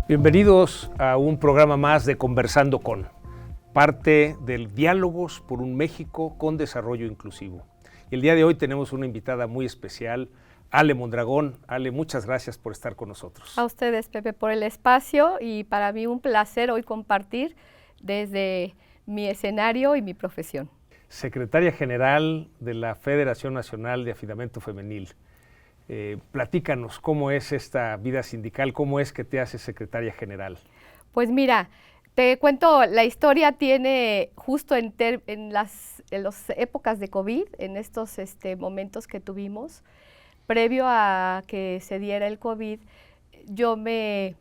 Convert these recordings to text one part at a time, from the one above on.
Bienvenidos a un programa más de Conversando con, parte del Diálogos por un México con Desarrollo Inclusivo. Y el día de hoy tenemos una invitada muy especial, Ale Mondragón. Ale, muchas gracias por estar con nosotros. A ustedes, Pepe, por el espacio y para mí un placer hoy compartir desde mi escenario y mi profesión. Secretaria General de la Federación Nacional de Afidamento Femenil. Platícanos cómo es esta vida sindical, cómo es que te haces secretaria general. Pues mira, te cuento, la historia tiene justo en las épocas de COVID, en estos momentos que tuvimos, previo a que se diera el COVID, yo me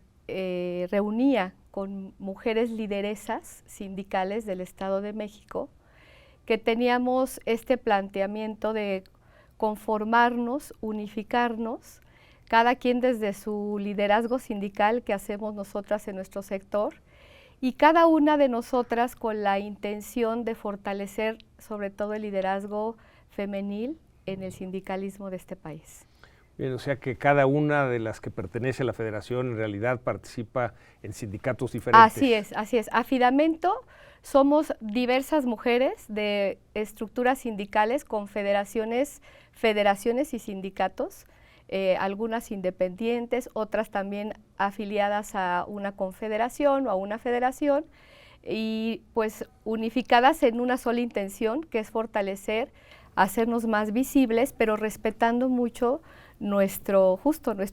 reunía con mujeres lideresas sindicales del Estado de México que teníamos este planteamiento de conformarnos, unificarnos, cada quien desde su liderazgo sindical que hacemos nosotras en nuestro sector y cada una de nosotras con la intención de fortalecer sobre todo el liderazgo femenil en el sindicalismo de este país. Bien, o sea que cada una de las que pertenece a la federación en realidad participa en sindicatos diferentes. Así es, así es. Afidamento somos diversas mujeres de estructuras sindicales, confederaciones, federaciones y sindicatos, algunas independientes, otras también afiliadas a una confederación o a una federación, y pues unificadas en una sola intención, que es fortalecer, hacernos más visibles, pero respetando mucho nuestro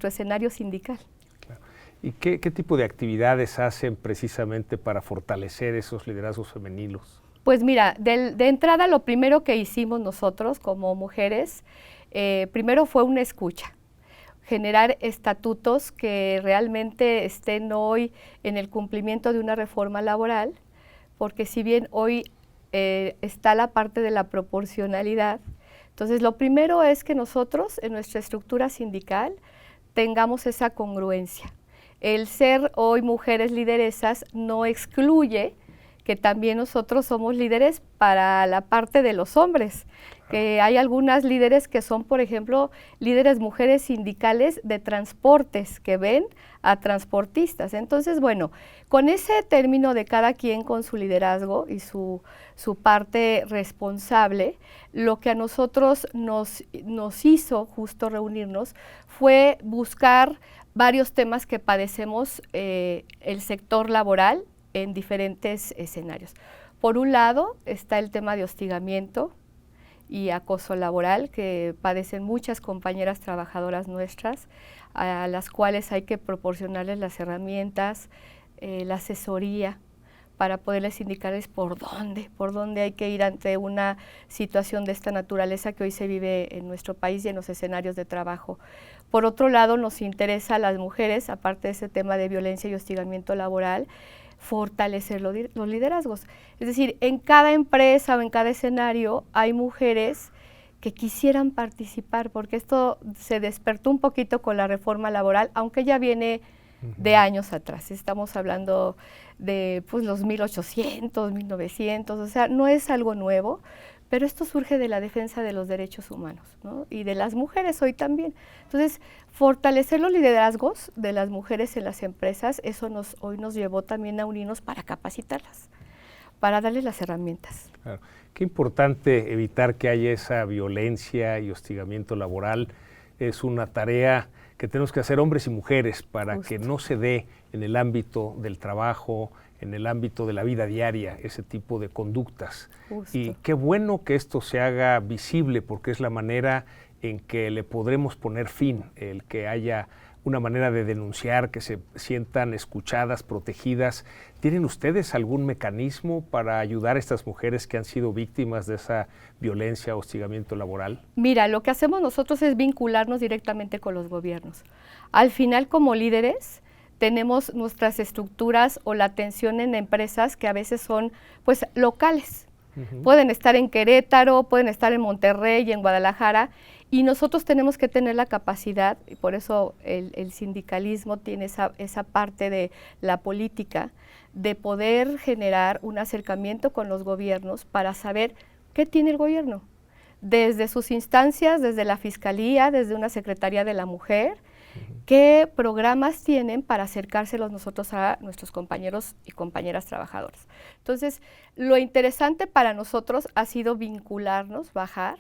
escenario sindical. Claro. ¿Y qué tipo de actividades hacen precisamente para fortalecer esos liderazgos femeninos? Pues mira, de entrada lo primero que hicimos nosotros como mujeres, primero fue una escucha, generar estatutos que realmente estén hoy en el cumplimiento de una reforma laboral, porque si bien hoy está la parte de la proporcionalidad, entonces lo primero es que nosotros en nuestra estructura sindical tengamos esa congruencia. El ser hoy mujeres lideresas no excluye que también nosotros somos líderes para la parte de los hombres, que hay algunas líderes que son, por ejemplo, líderes mujeres sindicales de transportes que ven a transportistas. Entonces, bueno, con ese término de cada quien con su liderazgo y su parte responsable, lo que a nosotros nos hizo justo reunirnos fue buscar varios temas que padecemos el sector laboral en diferentes escenarios. Por un lado está el tema de hostigamiento y acoso laboral que padecen muchas compañeras trabajadoras nuestras, a las cuales hay que proporcionarles las herramientas, la asesoría, para poderles indicarles por dónde hay que ir ante una situación de esta naturaleza que hoy se vive en nuestro país y en los escenarios de trabajo. Por otro lado, nos interesa a las mujeres, aparte de ese tema de violencia y hostigamiento laboral, fortalecer los liderazgos. Es decir, en cada empresa o en cada escenario hay mujeres que quisieran participar, porque esto se despertó un poquito con la reforma laboral, aunque ya viene de años atrás. Estamos hablando de pues, los 1800, 1900, o sea, no es algo nuevo, pero esto surge de la defensa de los derechos humanos, ¿no? Y de las mujeres hoy también. Entonces, fortalecer los liderazgos de las mujeres en las empresas, eso hoy nos llevó también a unirnos para capacitarlas, para darles las herramientas. Claro. Qué importante evitar que haya esa violencia y hostigamiento laboral. Es una tarea que tenemos que hacer hombres y mujeres para que no se dé en el ámbito del trabajo, en el ámbito de la vida diaria, ese tipo de conductas. Y qué bueno que esto se haga visible, porque es la manera en que le podremos poner fin, el que haya una manera de denunciar, que se sientan escuchadas, protegidas. ¿Tienen ustedes algún mecanismo para ayudar a estas mujeres que han sido víctimas de esa violencia o hostigamiento laboral? Mira, lo que hacemos nosotros es vincularnos directamente con los gobiernos. Al final, como líderes, tenemos nuestras estructuras o la atención en empresas que a veces son pues locales. Pueden estar en Querétaro, pueden estar en Monterrey y en Guadalajara, y nosotros tenemos que tener la capacidad, y por eso el sindicalismo tiene esa parte de la política, de poder generar un acercamiento con los gobiernos para saber qué tiene el gobierno, desde sus instancias, desde la Fiscalía, desde una Secretaría de la Mujer, ¿Qué programas tienen para acercárselos nosotros a nuestros compañeros y compañeras trabajadores? Entonces, lo interesante para nosotros ha sido vincularnos, bajar,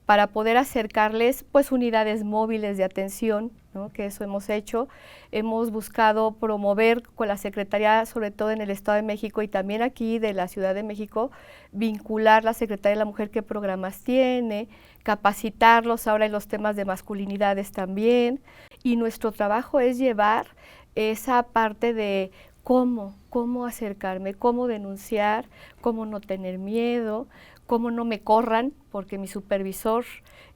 para poder acercarles pues unidades móviles de atención, ¿no? Que eso hemos hecho. Hemos buscado promover con la Secretaría, sobre todo en el Estado de México y también aquí de la Ciudad de México, vincular la Secretaría de la Mujer qué programas tiene, capacitarlos ahora en los temas de masculinidades también. Y nuestro trabajo es llevar esa parte de cómo acercarme, cómo denunciar, cómo no tener miedo, cómo no me corran, porque mi supervisor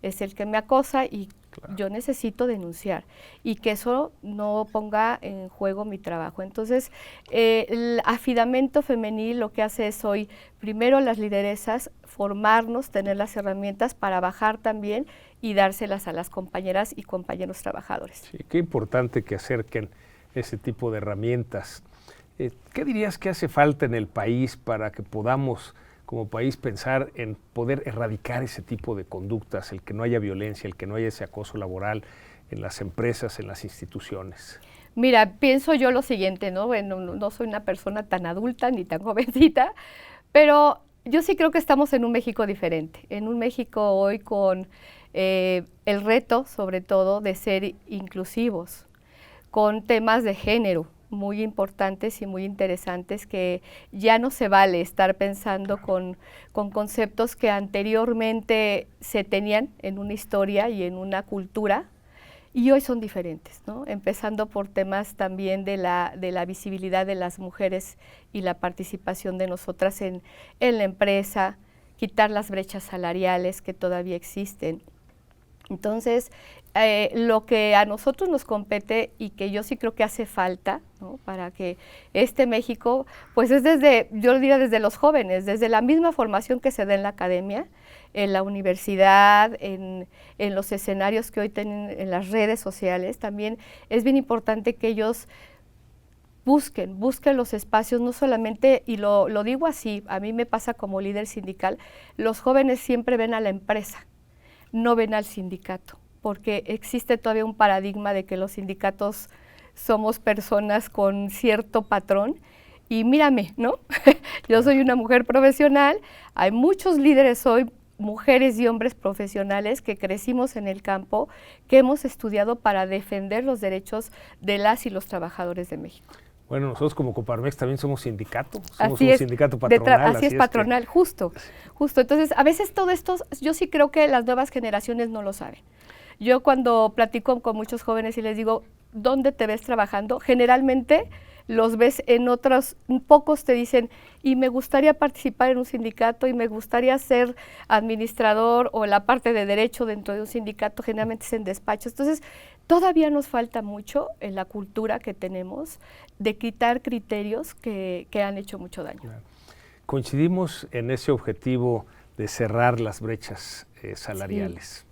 es el que me acosa y yo necesito denunciar y que eso no ponga en juego mi trabajo. Entonces, el afidamento femenil lo que hace es hoy, primero las lideresas, formarnos, tener las herramientas para bajar también y dárselas a las compañeras y compañeros trabajadores. Sí, qué importante que acerquen ese tipo de herramientas. ¿Qué dirías que hace falta en el país para que podamos como país pensar en poder erradicar ese tipo de conductas, el que no haya violencia, el que no haya ese acoso laboral en las empresas, en las instituciones? Mira, pienso yo lo siguiente, ¿no? Bueno, no soy una persona tan adulta ni tan jovencita, pero yo sí creo que estamos en un México diferente, en un México hoy con el reto, sobre todo, de ser inclusivos, con temas de género muy importantes y muy interesantes, que ya no se vale estar pensando con conceptos que anteriormente se tenían en una historia y en una cultura, y hoy son diferentes, ¿no? Empezando por temas también de la visibilidad de las mujeres y la participación de nosotras en la empresa, quitar las brechas salariales que todavía existen. Entonces, lo que a nosotros nos compete y que yo sí creo que hace falta, ¿no? Para que este México, pues es desde, yo lo diría desde los jóvenes, desde la misma formación que se da en la academia, en la universidad, en los escenarios que hoy tienen en las redes sociales, también es bien importante que ellos busquen los espacios, no solamente, y lo digo así, a mí me pasa como líder sindical, los jóvenes siempre ven a la empresa, no ven al sindicato, porque existe todavía un paradigma de que los sindicatos somos personas con cierto patrón, y mírame, ¿no? Yo soy una mujer profesional, hay muchos líderes hoy, mujeres y hombres profesionales que crecimos en el campo, que hemos estudiado para defender los derechos de las y los trabajadores de México. Bueno, nosotros como Coparmex también somos sindicato, somos un sindicato patronal. Así es, patronal, justo. Entonces, a veces todo esto, yo sí creo que las nuevas generaciones no lo saben. Yo cuando platico con muchos jóvenes y les digo, ¿dónde te ves trabajando? Generalmente los ves en otros, pocos te dicen, y me gustaría participar en un sindicato, y me gustaría ser administrador o la parte de derecho dentro de un sindicato, generalmente es en despachos. Entonces, todavía nos falta mucho en la cultura que tenemos de quitar criterios que han hecho mucho daño. Claro. Coincidimos en ese objetivo de cerrar las brechas salariales. Sí.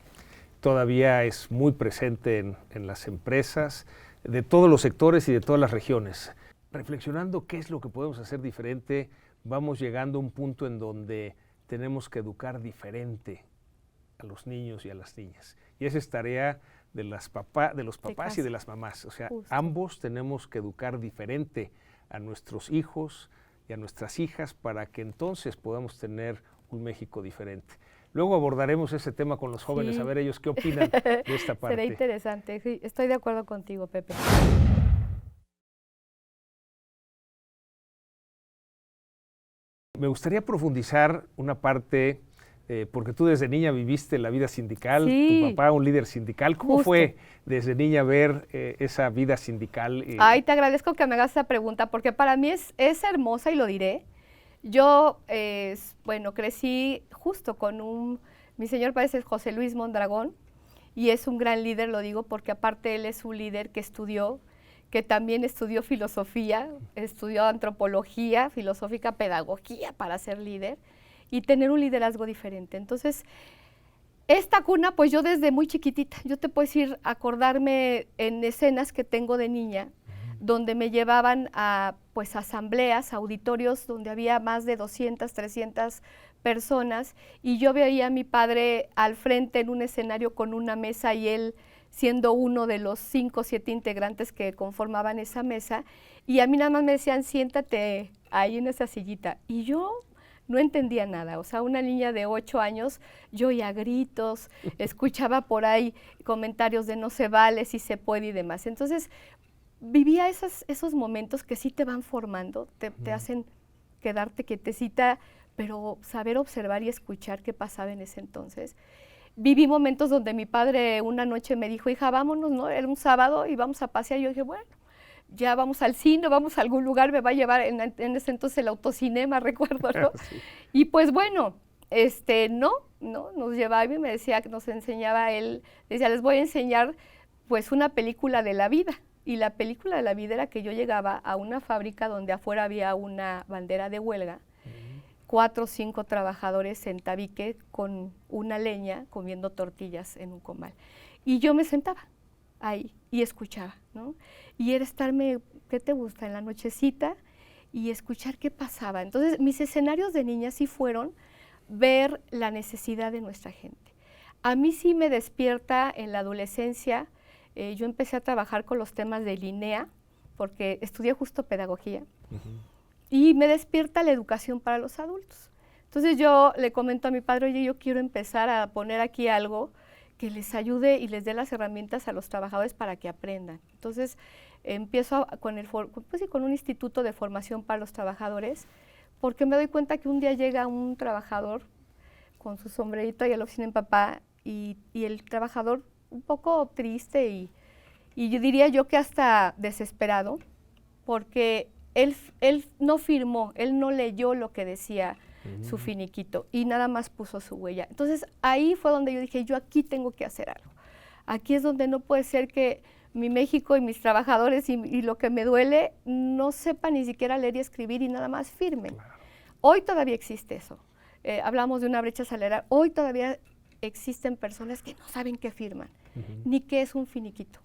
Todavía es muy presente en las empresas de todos los sectores y de todas las regiones. Reflexionando qué es lo que podemos hacer diferente, vamos llegando a un punto en donde tenemos que educar diferente a los niños y a las niñas. Y esa es tarea de los papás y de las mamás. O sea, justo, ambos tenemos que educar diferente a nuestros hijos y a nuestras hijas para que entonces podamos tener un México diferente. Luego abordaremos ese tema con los jóvenes, sí, a ver ellos qué opinan de esta parte. Será interesante, sí, estoy de acuerdo contigo, Pepe. Me gustaría profundizar una parte, porque tú desde niña viviste la vida sindical, sí, tu papá un líder sindical. ¿Cómo justo fue desde niña ver esa vida sindical? Ay, te agradezco que me hagas esa pregunta, porque para mí es hermosa y lo diré. Yo, bueno, crecí justo con mi señor padre es José Luis Mondragón, y es un gran líder, lo digo porque aparte él es un líder que estudió, que también estudió filosofía, estudió antropología, filosófica, pedagogía para ser líder y tener un liderazgo diferente. Entonces, esta cuna, pues yo desde muy chiquitita, yo te puedo decir, acordarme en escenas que tengo de niña, donde me llevaban a pues asambleas, auditorios donde había más de 200, 300 personas y yo veía a mi padre al frente en un escenario con una mesa y él siendo uno de los 5 o 7 integrantes que conformaban esa mesa, y a mí nada más me decían, siéntate ahí en esa sillita, y yo no entendía nada. O sea, una niña de 8 años, yo oía gritos, escuchaba por ahí comentarios de no se vale, si se puede y demás. Entonces, vivía esos momentos que sí te van formando, te hacen quedarte quietecita, pero saber observar y escuchar qué pasaba en ese entonces. Viví momentos donde mi padre una noche me dijo, hija, vámonos, ¿no? Era un sábado y vamos a pasear. Yo dije, bueno, ya vamos al cine, vamos a algún lugar, me va a llevar en ese entonces el autocinema, recuerdo, ¿no? Sí. Y pues bueno, nos llevaba y me decía, que nos enseñaba él, decía, les voy a enseñar pues una película de la vida. Y la película de la vida era que yo llegaba a una fábrica donde afuera había una bandera de huelga, 4 o 5 trabajadores en tabique con una leña comiendo tortillas en un comal. Y yo me sentaba ahí y escuchaba, ¿no? Y era estarme, ¿qué te gusta? En la nochecita y escuchar qué pasaba. Entonces, mis escenarios de niña sí fueron ver la necesidad de nuestra gente. A mí sí me despierta en la adolescencia. Yo empecé a trabajar con los temas de Linnea, porque estudié justo pedagogía, y me despierta la educación para los adultos. Entonces yo le comento a mi padre, oye, yo quiero empezar a poner aquí algo que les ayude y les dé las herramientas a los trabajadores para que aprendan. Entonces empiezo con un instituto de formación para los trabajadores, porque me doy cuenta que un día llega un trabajador con su sombrerito ahí a la oficina de mi papá, y el trabajador un poco triste y yo diría yo que hasta desesperado, porque él no firmó, él no leyó lo que decía su finiquito y nada más puso su huella. Entonces ahí fue donde yo dije, yo aquí tengo que hacer algo. Aquí es donde no puede ser que mi México y mis trabajadores y lo que me duele no sepan ni siquiera leer y escribir y nada más firmen. Claro. Hoy todavía existe eso. Hablamos de una brecha salarial, hoy todavía existen personas que no saben qué firman, ni qué es un finiquito.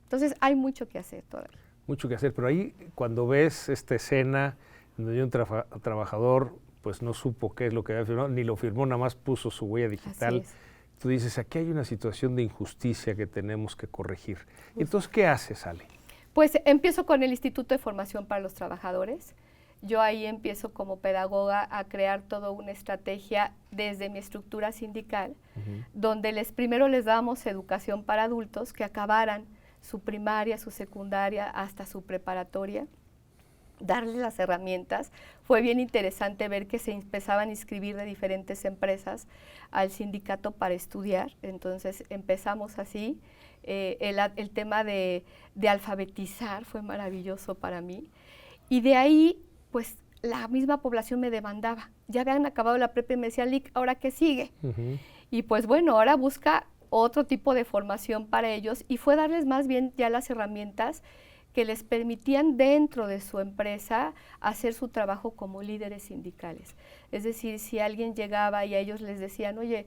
Entonces hay mucho que hacer todavía. Mucho que hacer, pero ahí cuando ves esta escena donde un trabajador pues no supo qué es lo que había firmado, ni lo firmó, nada más puso su huella digital, tú dices, aquí hay una situación de injusticia que tenemos que corregir. Justo. Entonces, ¿qué haces, Ale? Pues empiezo con el Instituto de Formación para los Trabajadores. Yo ahí empiezo como pedagoga a crear toda una estrategia desde mi estructura sindical, donde primero les dábamos educación para adultos que acabaran su primaria, su secundaria, hasta su preparatoria, darles las herramientas. Fue bien interesante ver que se empezaban a inscribir de diferentes empresas al sindicato para estudiar, entonces empezamos así. El tema de alfabetizar fue maravilloso para mí, y de ahí pues la misma población me demandaba. Ya habían acabado la prepa y me decían, Lic, ¿ahora qué sigue? Y pues bueno, ahora busca otro tipo de formación para ellos, y fue darles más bien ya las herramientas que les permitían dentro de su empresa hacer su trabajo como líderes sindicales. Es decir, si alguien llegaba y a ellos les decían, oye,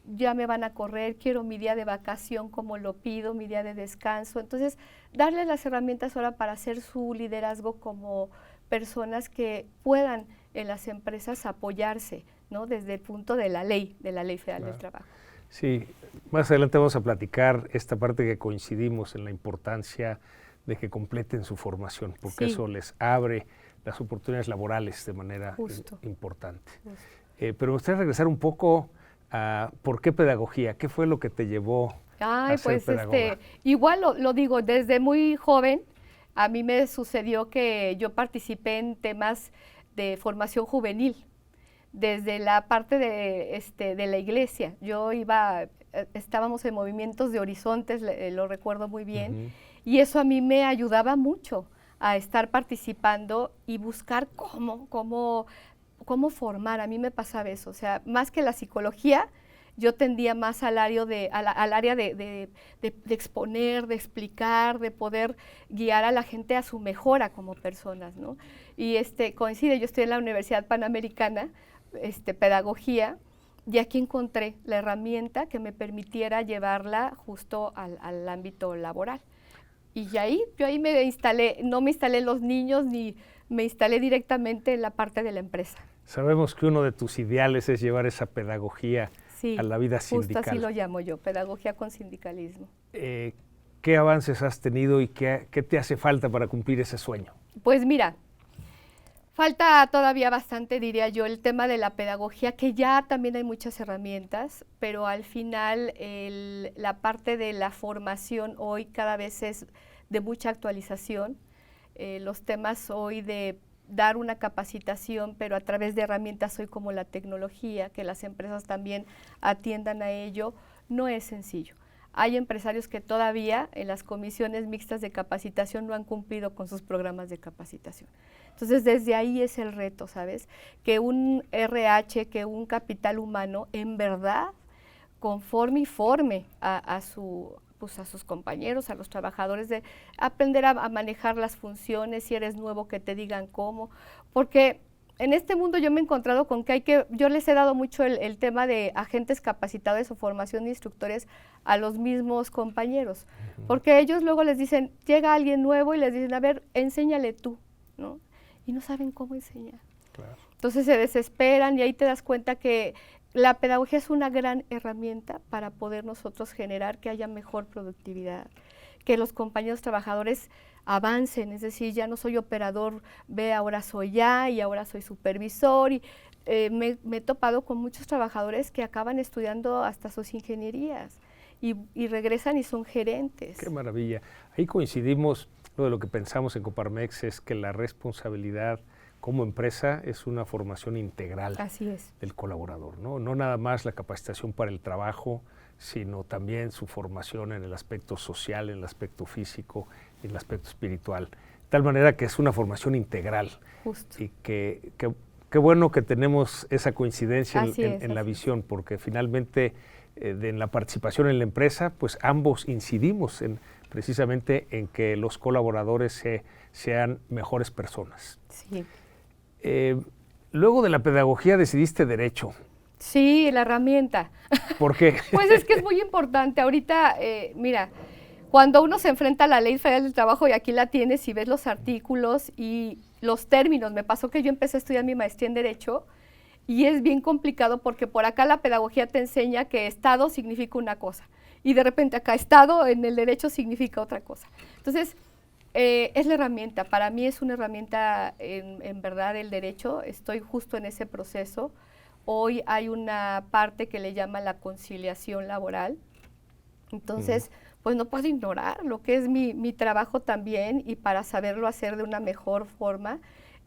ya me van a correr, quiero mi día de vacación como lo pido, mi día de descanso. Entonces, darles las herramientas ahora para hacer su liderazgo como personas que puedan en las empresas apoyarse, ¿no? Desde el punto de la ley federal del trabajo. Sí, más adelante vamos a platicar esta parte que coincidimos en la importancia de que completen su formación, porque eso les abre las oportunidades laborales de manera importante. Pero me gustaría regresar un poco a ¿por qué pedagogía? ¿Qué fue lo que te llevó a ser pedagoga? Igual lo digo, desde muy joven a mí me sucedió que yo participé en temas de formación juvenil, desde la parte de la iglesia. Estábamos en movimientos de horizontes, lo recuerdo muy bien, y eso a mí me ayudaba mucho a estar participando y buscar cómo formar. A mí me pasaba eso, o sea, más que la psicología, yo tendía más al área de exponer, de explicar, de poder guiar a la gente a su mejora como personas, ¿no? Y coincide, yo estoy en la Universidad Panamericana, pedagogía, y aquí encontré la herramienta que me permitiera llevarla justo al ámbito laboral. Y yo ahí me instalé, no me instalé en los niños, ni me instalé directamente en la parte de la empresa. Sabemos que uno de tus ideales es llevar esa pedagogía Sí, a la vida sindical. Justo así lo llamo yo, pedagogía con sindicalismo. ¿Qué avances has tenido y qué te hace falta para cumplir ese sueño? Pues mira, falta todavía bastante, diría yo, el tema de la pedagogía, que ya también hay muchas herramientas, pero al final la parte de la formación hoy cada vez es de mucha actualización. Los temas hoy de dar una capacitación, pero a través de herramientas hoy como la tecnología, que las empresas también atiendan a ello, no es sencillo. Hay empresarios que todavía en las comisiones mixtas de capacitación no han cumplido con sus programas de capacitación. Entonces, desde ahí es el reto, ¿sabes? Que un RH, que un capital humano, en verdad, conforme y forme a sus compañeros, a los trabajadores, de aprender a manejar las funciones, si eres nuevo, que te digan cómo, porque en este mundo yo me he encontrado con que yo les he dado mucho el tema de agentes capacitadores o formación de instructores a los mismos compañeros, porque ellos luego les dicen, llega alguien nuevo y les dicen, a ver, enséñale tú, ¿no? Y no saben cómo enseñar. Claro. Entonces se desesperan y ahí te das cuenta que la pedagogía es una gran herramienta para poder nosotros generar que haya mejor productividad, que los compañeros trabajadores avancen, es decir, ya no soy operador, ahora soy ya y ahora soy supervisor. Y me he topado con muchos trabajadores que acaban estudiando hasta sus ingenierías y regresan y son gerentes. Qué maravilla. Ahí coincidimos, lo que pensamos en Coparmex es que la responsabilidad como empresa es una formación integral. Así es. Del colaborador, ¿no? No nada más la capacitación para el trabajo, sino también su formación en el aspecto social, en el aspecto físico, en el aspecto espiritual. De tal manera que es una formación integral. Justo. Y qué bueno que tenemos esa coincidencia en la visión, es. Porque finalmente en la participación en la empresa, pues ambos incidimos precisamente en que los colaboradores sean mejores personas. Sí. Luego de la pedagogía decidiste Derecho. Sí, la herramienta. ¿Por qué? Pues es que es muy importante. Ahorita, mira, cuando uno se enfrenta a la Ley Federal del Trabajo, y aquí la tienes y ves los artículos y los términos, me pasó que yo empecé a estudiar mi maestría en Derecho y es bien complicado porque por acá la pedagogía te enseña que Estado significa una cosa y de repente acá Estado en el Derecho significa otra cosa. Entonces, es la herramienta. Para mí es una herramienta, en verdad, el Derecho. Estoy justo en ese proceso. Hoy hay una parte que le llama la conciliación laboral. Entonces, pues no puedo ignorar lo que es mi trabajo también, y para saberlo hacer de una mejor forma,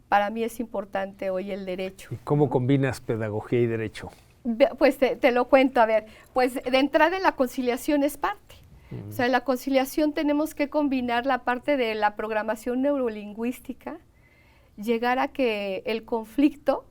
para mí es importante hoy el derecho. ¿Y cómo combinas pedagogía y derecho? Pues te lo cuento, a ver, pues de entrada en la conciliación es parte. O sea, en la conciliación tenemos que combinar la parte de la programación neurolingüística, llegar a que el conflicto,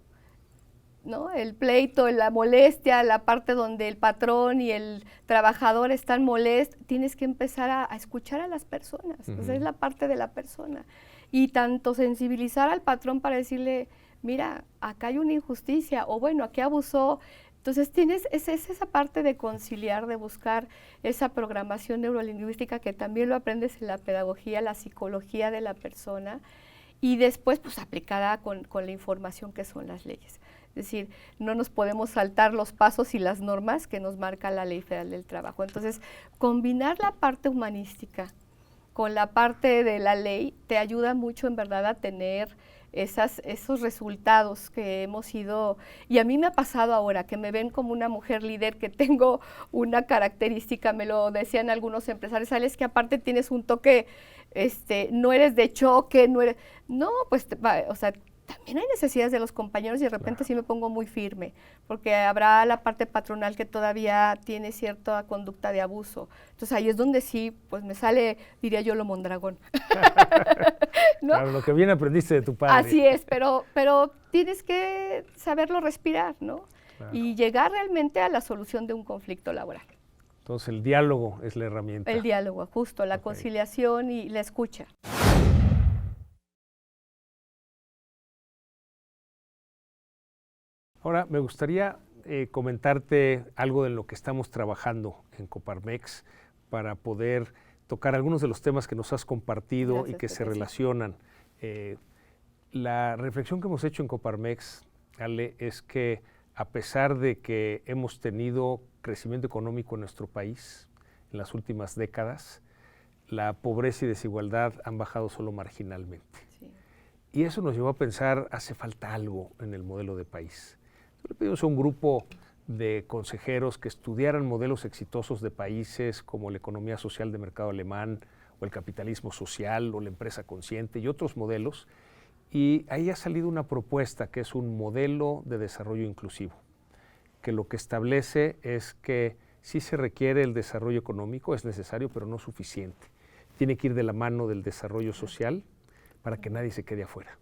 ¿no? El pleito, la molestia, la parte donde el patrón y el trabajador están molestos, tienes que empezar a escuchar a las personas. Entonces es la parte de la persona. Y tanto sensibilizar al patrón para decirle, mira, acá hay una injusticia, o bueno, aquí abusó. Entonces es esa parte de conciliar, de buscar esa programación neurolingüística que también lo aprendes en la pedagogía, la psicología de la persona, y después pues aplicada con la información que son las leyes. Es decir, no nos podemos saltar los pasos y las normas que nos marca la Ley Federal del Trabajo. Entonces, combinar la parte humanística con la parte de la ley te ayuda mucho en verdad a tener esos resultados que hemos ido, y a mí me ha pasado ahora que me ven como una mujer líder, que tengo una característica, me lo decían algunos empresarios, sabes que aparte tienes un toque, no eres de choque, no, pues, o sea, también hay necesidades de los compañeros y de repente sí me pongo muy firme, porque habrá la parte patronal que todavía tiene cierta conducta de abuso. Entonces ahí es donde sí, pues me sale, diría yo, lo mondragón. ¿No? Claro, lo que bien aprendiste de tu padre. Así es, pero tienes que saberlo respirar, ¿no? Claro. Y llegar realmente a la solución de un conflicto laboral. Entonces el diálogo es la herramienta. El diálogo, justo, la conciliación y la escucha. Ahora, me gustaría comentarte algo de lo que estamos trabajando en Coparmex para poder tocar algunos de los temas que nos has compartido. Gracias, y que se relacionan. La reflexión que hemos hecho en Coparmex, Ale, es que a pesar de que hemos tenido crecimiento económico en nuestro país en las últimas décadas, la pobreza y desigualdad han bajado solo marginalmente. Sí. Y eso nos llevó a pensar, hace falta algo en el modelo de país. Entonces, le pedimos a un grupo de consejeros que estudiaran modelos exitosos de países como la economía social de mercado alemán, o el capitalismo social, o la empresa consciente, y otros modelos. Y ahí ha salido una propuesta que es un modelo de desarrollo inclusivo, que lo que establece es que sí se requiere el desarrollo económico, es necesario, pero no suficiente. Tiene que ir de la mano del desarrollo social para que nadie se quede afuera.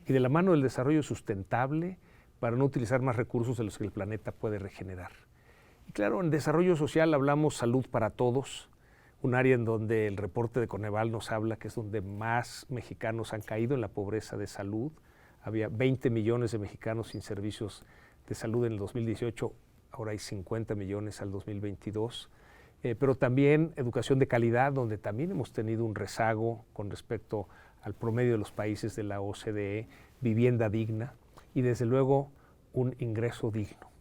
Y de la mano del desarrollo sustentable para no utilizar más recursos de los que el planeta puede regenerar. Y claro, en desarrollo social hablamos salud para todos, un área en donde el reporte de Coneval nos habla que es donde más mexicanos han caído en la pobreza de salud. Había 20 millones de mexicanos sin servicios de salud en el 2018, ahora hay 50 millones al 2022. Pero también educación de calidad, donde también hemos tenido un rezago con respecto al promedio de los países de la OCDE, vivienda digna y desde luego un ingreso digno.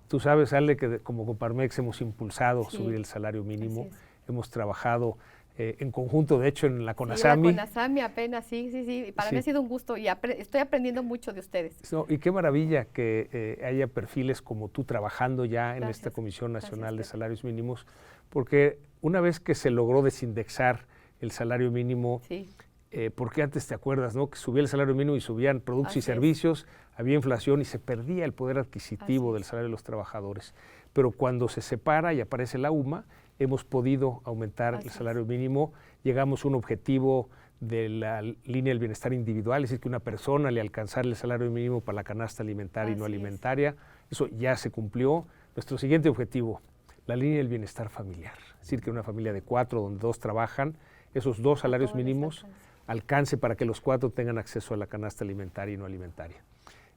Tú sabes, Ale, que como Coparmex hemos impulsado subir el salario mínimo, hemos trabajado en conjunto, de hecho, en la CONASAMI. Sí, la CONASAMI apenas, sí. Para mí ha sido un gusto y estoy aprendiendo mucho de ustedes. No, y qué maravilla que haya perfiles como tú trabajando ya en esta Comisión Nacional de Salarios Mínimos, porque una vez que se logró desindexar el salario mínimo, porque antes te acuerdas, ¿no? Que subía el salario mínimo y subían productos y servicios, había inflación y se perdía el poder adquisitivo del salario de los trabajadores. Pero cuando se separa y aparece la UMA, hemos podido aumentar el salario mínimo, llegamos a un objetivo de la línea del bienestar individual, es decir, que una persona le alcanzara el salario mínimo para la canasta alimentaria y no alimentaria, eso ya se cumplió. Nuestro siguiente objetivo, la línea del bienestar familiar, es decir, que una familia de 4 donde 2 trabajan, esos 2 salarios mínimos alcance para que los 4 tengan acceso a la canasta alimentaria y no alimentaria.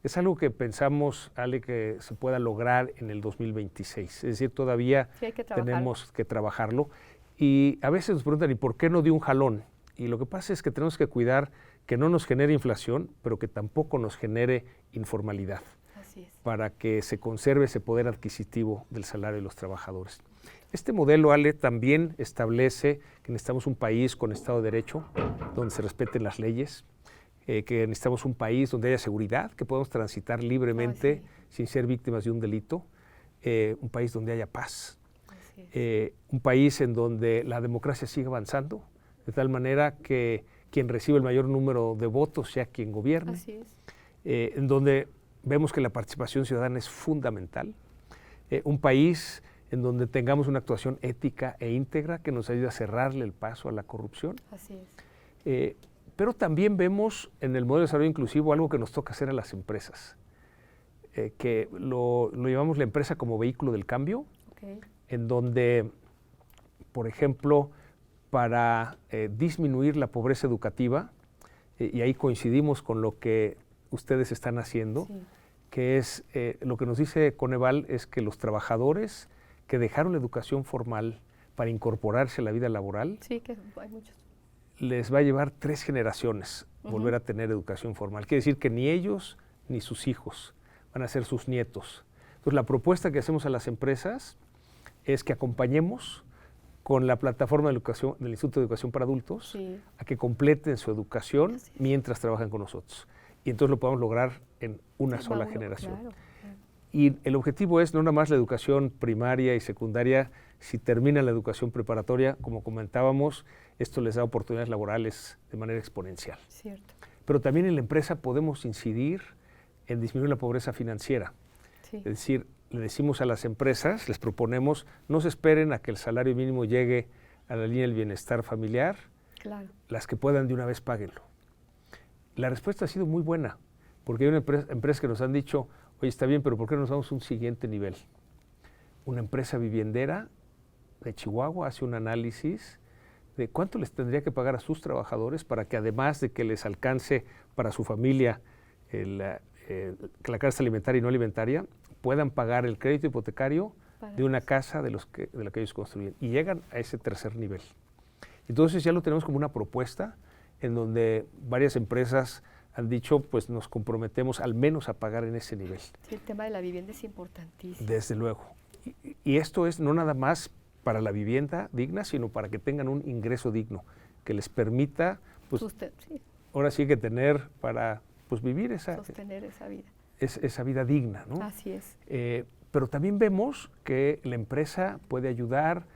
Es algo que pensamos, Ale, que se pueda lograr en el 2026. Es decir, todavía tenemos que trabajarlo. Y a veces nos preguntan, ¿y por qué no dio un jalón? Y lo que pasa es que tenemos que cuidar que no nos genere inflación, pero que tampoco nos genere informalidad. Así es. Para que se conserve ese poder adquisitivo del salario de los trabajadores. Este modelo, Ale, también establece que necesitamos un país con Estado de Derecho, donde se respeten las leyes, que necesitamos un país donde haya seguridad, que podamos transitar libremente sin ser víctimas de un delito, un país donde haya paz, un país en donde la democracia siga avanzando, de tal manera que quien recibe el mayor número de votos sea quien gobierne, en donde vemos que la participación ciudadana es fundamental, un país en donde tengamos una actuación ética e íntegra que nos ayude a cerrarle el paso a la corrupción. Así es. Pero también vemos en el modelo de desarrollo inclusivo algo que nos toca hacer a las empresas, que lo llamamos la empresa como vehículo del cambio, en donde, por ejemplo, para disminuir la pobreza educativa, y ahí coincidimos con lo que ustedes están haciendo, que es lo que nos dice Coneval, es que los trabajadores que dejaron la educación formal para incorporarse a la vida laboral, que hay muchos, les va a llevar 3 generaciones volver a tener educación formal. Quiere decir que ni ellos ni sus hijos van a ser sus nietos. Entonces, la propuesta que hacemos a las empresas es que acompañemos con la plataforma de educación del Instituto de Educación para Adultos a que completen su educación mientras trabajan con nosotros. Y entonces lo podamos lograr en una sola generación. Claro. Y el objetivo es no nada más la educación primaria y secundaria. Si termina la educación preparatoria, como comentábamos, esto les da oportunidades laborales de manera exponencial. Cierto. Pero también en la empresa podemos incidir en disminuir la pobreza financiera. Es decir, le decimos a las empresas, les proponemos, no se esperen a que el salario mínimo llegue a la línea del bienestar familiar. Claro. Las que puedan de una vez páguenlo. La respuesta ha sido muy buena, porque hay una empresa que nos han dicho, oye, está bien, pero ¿por qué no nos vamos a un siguiente nivel? Una empresa viviendera de Chihuahua hace un análisis de cuánto les tendría que pagar a sus trabajadores para que, además de que les alcance para su familia la canasta alimentaria y no alimentaria, puedan pagar el crédito hipotecario de una casa de la que ellos construyen. Y llegan a ese tercer nivel. Entonces ya lo tenemos como una propuesta en donde varias empresas han dicho, pues nos comprometemos al menos a pagar en ese nivel. Sí, el tema de la vivienda es importantísimo. Desde luego. Y esto es no nada más para la vivienda digna, sino para que tengan un ingreso digno, que les permita, pues, sí, ahora sí que tener para pues, vivir sostener esa vida. Esa vida digna, ¿no? Así es. Pero también vemos que la empresa puede ayudar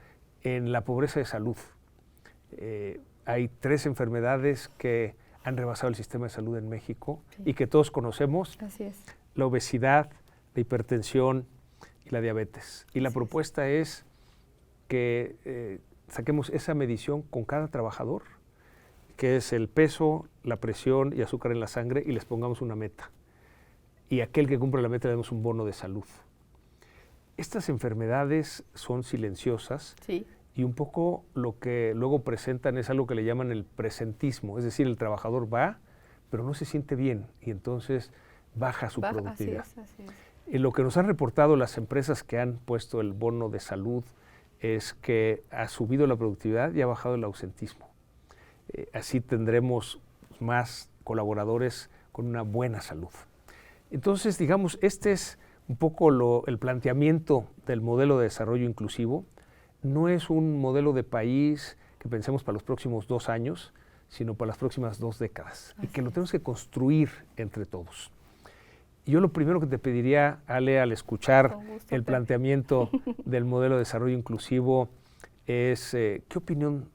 en la pobreza de salud. Hay 3 enfermedades que han rebasado el sistema de salud en México y que todos conocemos. Así es. La obesidad, la hipertensión y la diabetes. Y la propuesta es que saquemos esa medición con cada trabajador, que es el peso, la presión y azúcar en la sangre, y les pongamos una meta. Y aquel que cumpla la meta le damos un bono de salud. Estas enfermedades son silenciosas. Sí. Y un poco lo que luego presentan es algo que le llaman el presentismo, es decir, el trabajador va, pero no se siente bien y entonces baja su productividad. Así es. Y lo que nos han reportado las empresas que han puesto el bono de salud es que ha subido la productividad y ha bajado el ausentismo. Así tendremos más colaboradores con una buena salud. Entonces, digamos, este es un poco el planteamiento del modelo de desarrollo inclusivo. No es un modelo de país que pensemos para los próximos 2 años, sino para las próximas 2 décadas. Y que lo tenemos que construir entre todos. Y yo lo primero que te pediría, Ale, al escuchar el planteamiento del modelo de desarrollo inclusivo es, ¿qué opinión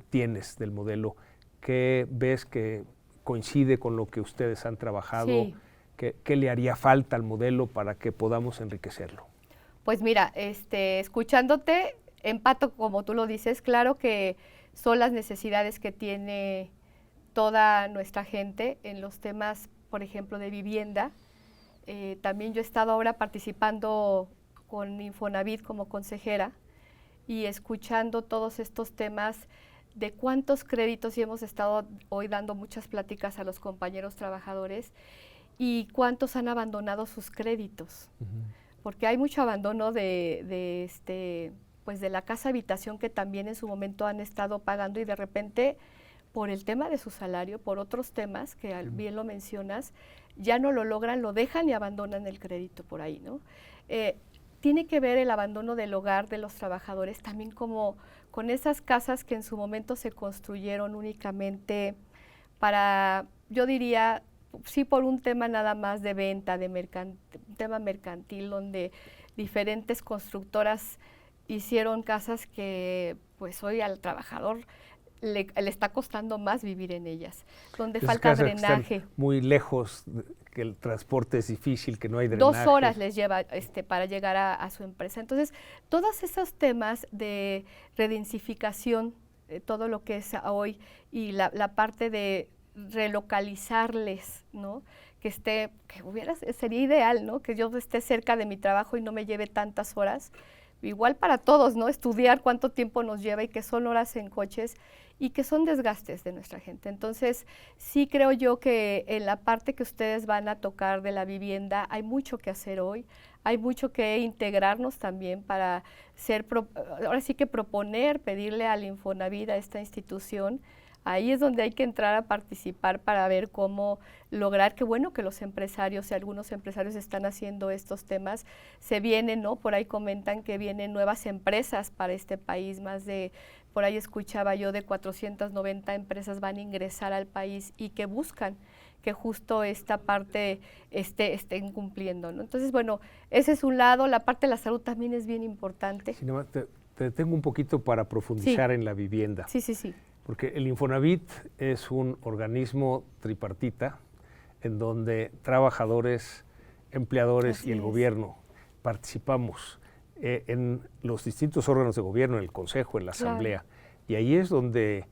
tienes del modelo? ¿Qué ves que coincide con lo que ustedes han trabajado? Sí. ¿Qué le haría falta al modelo para que podamos enriquecerlo? Pues mira, escuchándote, empato como tú lo dices, claro que son las necesidades que tiene toda nuestra gente en los temas, por ejemplo, de vivienda. También yo he estado ahora participando con Infonavit como consejera y escuchando todos estos temas de cuántos créditos, y hemos estado hoy dando muchas pláticas a los compañeros trabajadores, y cuántos han abandonado sus créditos. Porque hay mucho abandono pues de la casa habitación que también en su momento han estado pagando y de repente por el tema de su salario, por otros temas que bien lo mencionas, ya no lo logran, lo dejan y abandonan el crédito por ahí, ¿no? Tiene que ver el abandono del hogar de los trabajadores también como con esas casas que en su momento se construyeron únicamente para, yo diría, sí por un tema nada más de venta, tema mercantil, donde diferentes constructoras hicieron casas que pues hoy al trabajador le está costando más vivir en ellas, donde falta drenaje. Muy lejos, que el transporte es difícil, que no hay drenaje. 2 horas les lleva para llegar a su empresa. Entonces, todos esos temas de redensificación, todo lo que es hoy, y la parte de relocalizarles, ¿no? Sería ideal, ¿no? Que yo esté cerca de mi trabajo y no me lleve tantas horas. Igual para todos, ¿no? Estudiar cuánto tiempo nos lleva y que son horas en coches y que son desgastes de nuestra gente. Entonces, sí creo yo que en la parte que ustedes van a tocar de la vivienda hay mucho que hacer hoy, hay mucho que integrarnos también para ahora sí que proponer, pedirle al Infonavit, a esta institución. Ahí es donde hay que entrar a participar para ver cómo lograr, que bueno que los empresarios y algunos empresarios están haciendo estos temas, se vienen, ¿no? Por ahí comentan que vienen nuevas empresas para este país, por ahí escuchaba yo de 490 empresas van a ingresar al país y que buscan que justo esta parte estén cumpliendo, ¿no? Entonces, bueno, ese es un lado, la parte de la salud también es bien importante. Sí, te detengo un poquito para profundizar en la vivienda. Sí. Porque el Infonavit es un organismo tripartita en donde trabajadores, empleadores y el gobierno participamos en los distintos órganos de gobierno, en el Consejo, en la Asamblea. Y ahí es donde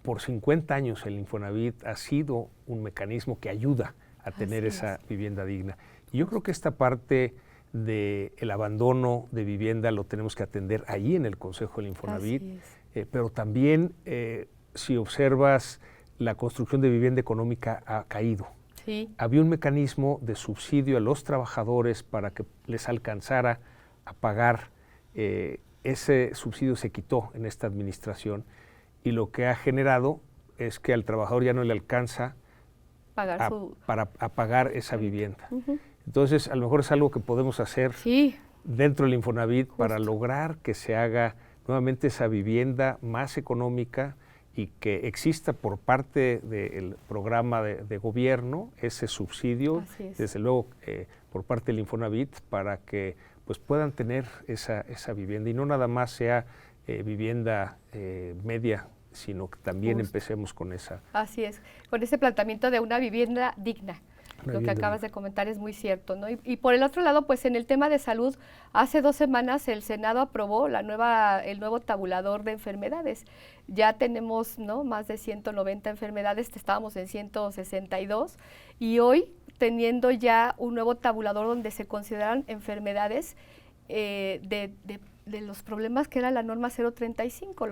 por 50 años el Infonavit ha sido un mecanismo que ayuda a tener esa vivienda digna. Y yo creo que esta parte del abandono de vivienda lo tenemos que atender ahí en el Consejo del Infonavit. Pero también, si observas, la construcción de vivienda económica ha caído. Sí. Había un mecanismo de subsidio a los trabajadores para que les alcanzara a pagar. Ese subsidio se quitó en esta administración y lo que ha generado es que al trabajador ya no le alcanza pagar a pagar esa vivienda. Entonces, a lo mejor es algo que podemos hacer dentro del Infonavit para lograr que se haga nuevamente esa vivienda más económica y que exista por parte del programa de gobierno ese subsidio, desde luego por parte del Infonavit, para que pues puedan tener esa vivienda y no nada más sea vivienda media, sino que también empecemos con esa. Así es, con ese planteamiento de una vivienda digna. Lo que acabas de comentar es muy cierto, ¿no? Y por el otro lado, pues en el tema de salud, hace 2 semanas el Senado aprobó el nuevo tabulador de enfermedades. Ya tenemos, ¿no?, más de 190 enfermedades, estábamos en 162, y hoy teniendo ya un nuevo tabulador donde se consideran enfermedades de los problemas que era la norma 035.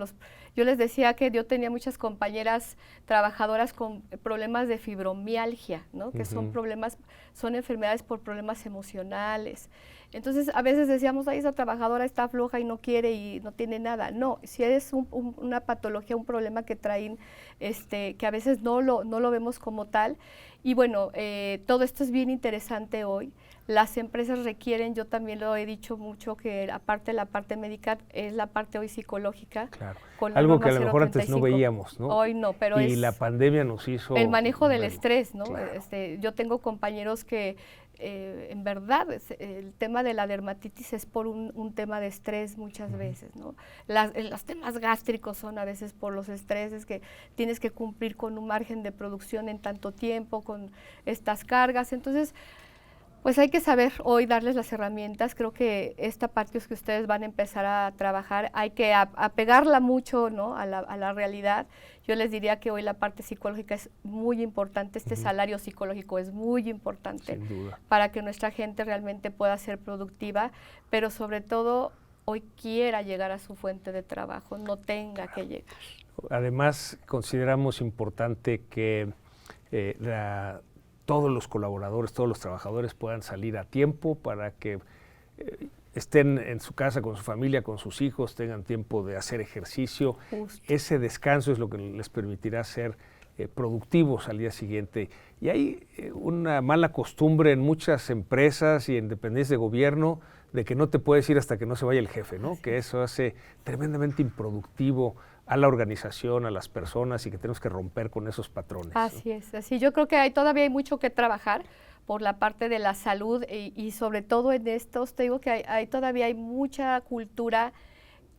Yo les decía que yo tenía muchas compañeras trabajadoras con problemas de fibromialgia, ¿no? Que son enfermedades por problemas emocionales. Entonces, a veces decíamos, ay, esa trabajadora está floja y no quiere y no tiene nada. No, si es una patología, un problema que traen, que a veces no lo vemos como tal. Y bueno, todo esto es bien interesante hoy. Las empresas requieren, yo también lo he dicho mucho, que aparte de la parte médica, es la parte hoy psicológica. Claro. Algo que a lo mejor antes no veíamos, ¿no? Hoy no, pero y la pandemia nos hizo... El manejo del estrés, ¿no? Claro. Yo tengo compañeros que, en verdad, el tema de la dermatitis es por un tema de estrés muchas veces, ¿no? Los temas gástricos son a veces por los estreses, que tienes que cumplir con un margen de producción en tanto tiempo, con estas cargas. Entonces, pues hay que saber hoy darles las herramientas. Creo que esta parte que ustedes van a empezar a trabajar, hay que apegarla mucho, ¿no?, a la realidad. Yo les diría que hoy la parte psicológica es muy importante, salario psicológico es muy importante. Sin duda. Para que nuestra gente realmente pueda ser productiva, pero sobre todo hoy quiera llegar a su fuente de trabajo, no tenga que llegar. Además, consideramos importante que todos los colaboradores, todos los trabajadores puedan salir a tiempo para que estén en su casa con su familia, con sus hijos, tengan tiempo de hacer ejercicio. Justo. Ese descanso es lo que les permitirá ser productivos al día siguiente. Y hay una mala costumbre en muchas empresas y en dependencias de gobierno de que no te puedes ir hasta que no se vaya el jefe, ¿no? Que eso hace tremendamente improductivo a la organización, a las personas, y que tenemos que romper con esos patrones. Así es, así. Yo creo que todavía hay mucho que trabajar por la parte de la salud y sobre todo en estos, te digo que todavía hay mucha cultura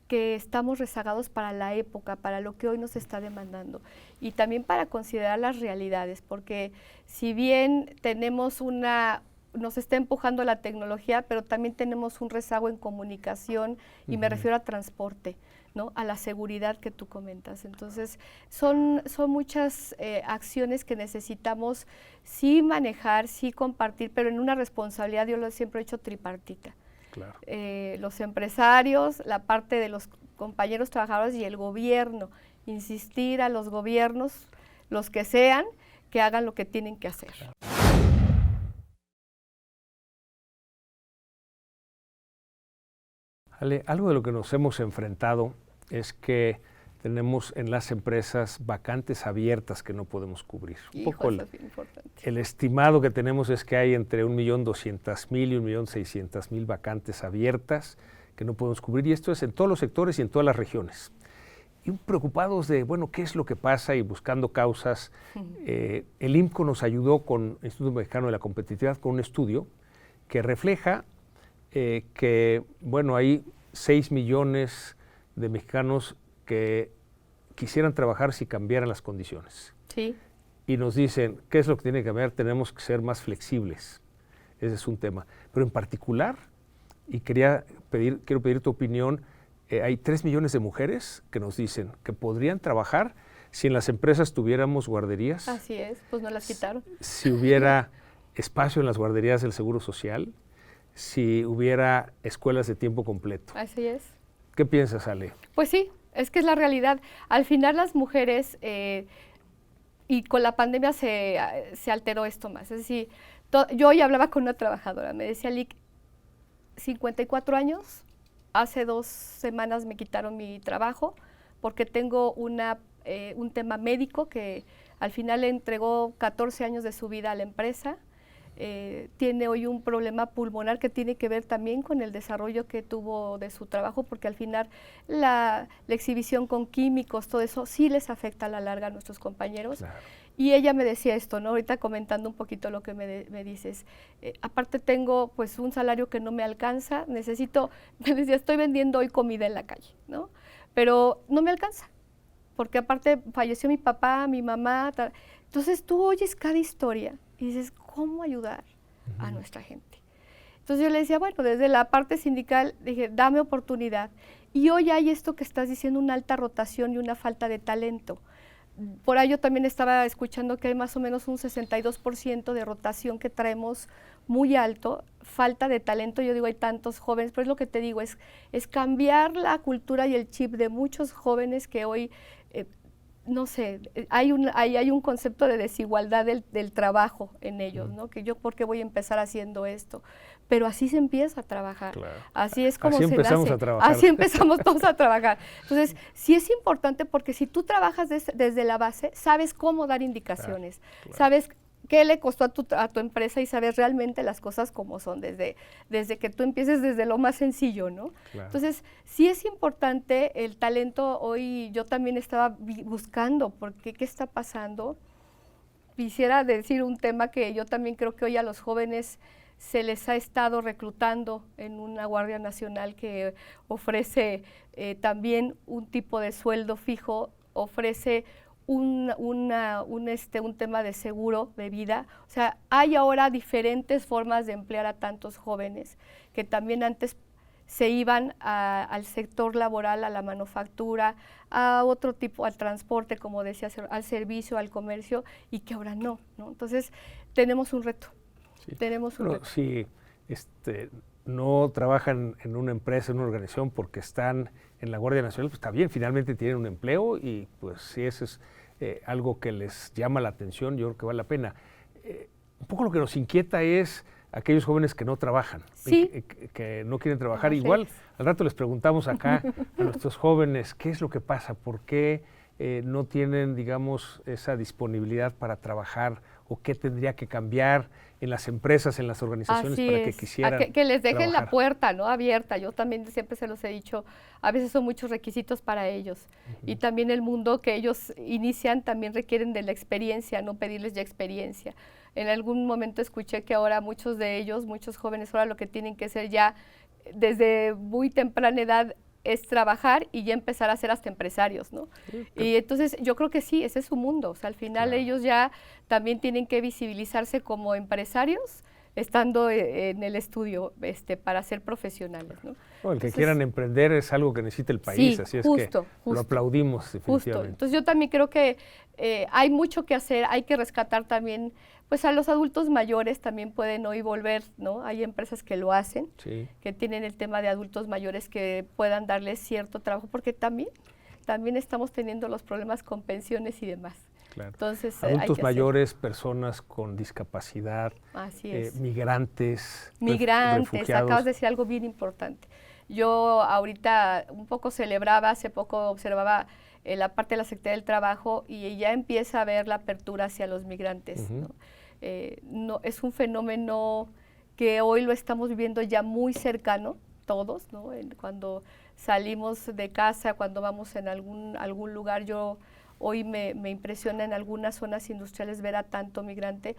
que estamos rezagados para la época, para lo que hoy nos está demandando, y también para considerar las realidades, porque si bien nos está empujando la tecnología, pero también tenemos un rezago en comunicación, y me refiero a transporte, ¿no?, a la seguridad que tú comentas. Entonces, son muchas acciones que necesitamos sí manejar, sí compartir, pero en una responsabilidad, yo lo siempre he hecho tripartita. Claro. Los empresarios, la parte de los compañeros trabajadores y el gobierno. Insistir a los gobiernos, los que sean, que hagan lo que tienen que hacer. Ale, algo de lo que nos hemos enfrentado es que tenemos en las empresas vacantes abiertas que no podemos cubrir. El estimado que tenemos es que hay entre 1.200.000 y 1.600.000 vacantes abiertas que no podemos cubrir, y esto es en todos los sectores y en todas las regiones. Y preocupados de, bueno, qué es lo que pasa y buscando causas, el IMCO nos ayudó con el Instituto Mexicano de la Competitividad con un estudio que refleja que, bueno, hay 6 millones de mexicanos que quisieran trabajar si cambiaran las condiciones. Sí. Y nos dicen, ¿qué es lo que tiene que cambiar? Tenemos que ser más flexibles. Ese es un tema. Pero en particular, y quiero pedir tu opinión, hay 3 millones de mujeres que nos dicen que podrían trabajar si en las empresas tuviéramos guarderías. Así es, pues no las quitaron. Si hubiera espacio en las guarderías del Seguro Social, si hubiera escuelas de tiempo completo. Así es. ¿Qué piensas, Ale? Pues sí, es que es la realidad. Al final las mujeres, y con la pandemia se alteró esto más. Es decir, yo hoy hablaba con una trabajadora, me decía, Lick, 54 años, hace 2 semanas me quitaron mi trabajo porque tengo una un tema médico que al final le entregó 14 años de su vida a la empresa. Tiene hoy un problema pulmonar que tiene que ver también con el desarrollo que tuvo de su trabajo, porque al final la exhibición con químicos, todo eso sí les afecta a la larga a nuestros compañeros. Claro. Y ella me decía esto, ¿no? Ahorita comentando un poquito lo que me dices. Aparte tengo pues un salario que no me alcanza, me decía, estoy vendiendo hoy comida en la calle, ¿no? Pero no me alcanza, porque aparte falleció mi papá, mi mamá. Entonces tú oyes cada historia y dices, ¿cómo ayudar a nuestra gente? Entonces yo le decía, bueno, desde la parte sindical dije, dame oportunidad. Y hoy hay esto que estás diciendo, una alta rotación y una falta de talento. Por ahí yo también estaba escuchando que hay más o menos un 62% de rotación que traemos muy alto, falta de talento. Yo digo, hay tantos jóvenes, pero es lo que te digo, es cambiar la cultura y el chip de muchos jóvenes que hoy, no sé, hay un concepto de desigualdad del trabajo en ellos, ¿no? Que yo, ¿por qué voy a empezar haciendo esto? Pero así se empieza a trabajar, claro. Así es como así se empezamos nace, a trabajar. Así empezamos todos a trabajar. Entonces, sí es importante porque si tú trabajas desde la base, sabes cómo dar indicaciones, claro. Sabes qué le costó a tu empresa y sabes realmente las cosas como son, desde que tú empieces desde lo más sencillo, ¿no? Claro. Entonces, sí es importante el talento. Hoy yo también estaba buscando qué está pasando. Quisiera decir un tema que yo también creo que hoy a los jóvenes se les ha estado reclutando en una Guardia Nacional que ofrece también un tipo de sueldo fijo, ofrece un tema de seguro de vida. O sea, hay ahora diferentes formas de emplear a tantos jóvenes que también antes se iban al sector laboral, a la manufactura, a otro tipo, al transporte, como decía, al servicio, al comercio, y que ahora no, ¿no? Entonces, tenemos un reto. Sí. Tenemos un reto. Si no trabajan en una empresa, en una organización, porque están en la Guardia Nacional, pues está bien, finalmente tienen un empleo y pues si eso es algo que les llama la atención, yo creo que vale la pena. Un poco lo que nos inquieta es aquellos jóvenes que no trabajan, sí. que no quieren trabajar. Igual, al rato les preguntamos acá a nuestros jóvenes qué es lo que pasa, por qué no tienen, digamos, esa disponibilidad para trabajar o qué tendría que cambiar en las empresas, en las organizaciones para que quisieran que les dejen trabajar. La puerta, ¿no?, abierta. Yo también siempre se los he dicho, a veces son muchos requisitos para ellos. Y también el mundo que ellos inician también requieren de la experiencia, no pedirles ya experiencia. En algún momento escuché que ahora muchos de ellos, muchos jóvenes, ahora lo que tienen que hacer ya desde muy temprana edad es trabajar y ya empezar a ser hasta empresarios, ¿no? Sí, y entonces yo creo que sí, ese es su mundo. O sea, al final ellos ya también tienen que visibilizarse como empresarios, estando en el estudio para ser profesionales, ¿no? El que quieran emprender es algo que necesita el país, sí, así justo, es que lo aplaudimos definitivamente. Justo. Entonces yo también creo que hay mucho que hacer, hay que rescatar también, pues a los adultos mayores también pueden hoy volver, ¿no? Hay empresas que lo hacen, sí, que tienen el tema de adultos mayores que puedan darles cierto trabajo, porque también estamos teniendo los problemas con pensiones y demás. Claro. Entonces, adultos mayores, personas con discapacidad, así es. Migrantes, refugiados. Acabas de decir algo bien importante. Yo ahorita un poco celebraba, hace poco observaba la parte de la Secretaría del Trabajo y ya empieza a ver la apertura hacia los migrantes, ¿no? No, es un fenómeno que hoy lo estamos viviendo ya muy cercano, todos, ¿no? Cuando salimos de casa, cuando vamos en algún lugar, hoy me impresiona en algunas zonas industriales ver a tanto migrante.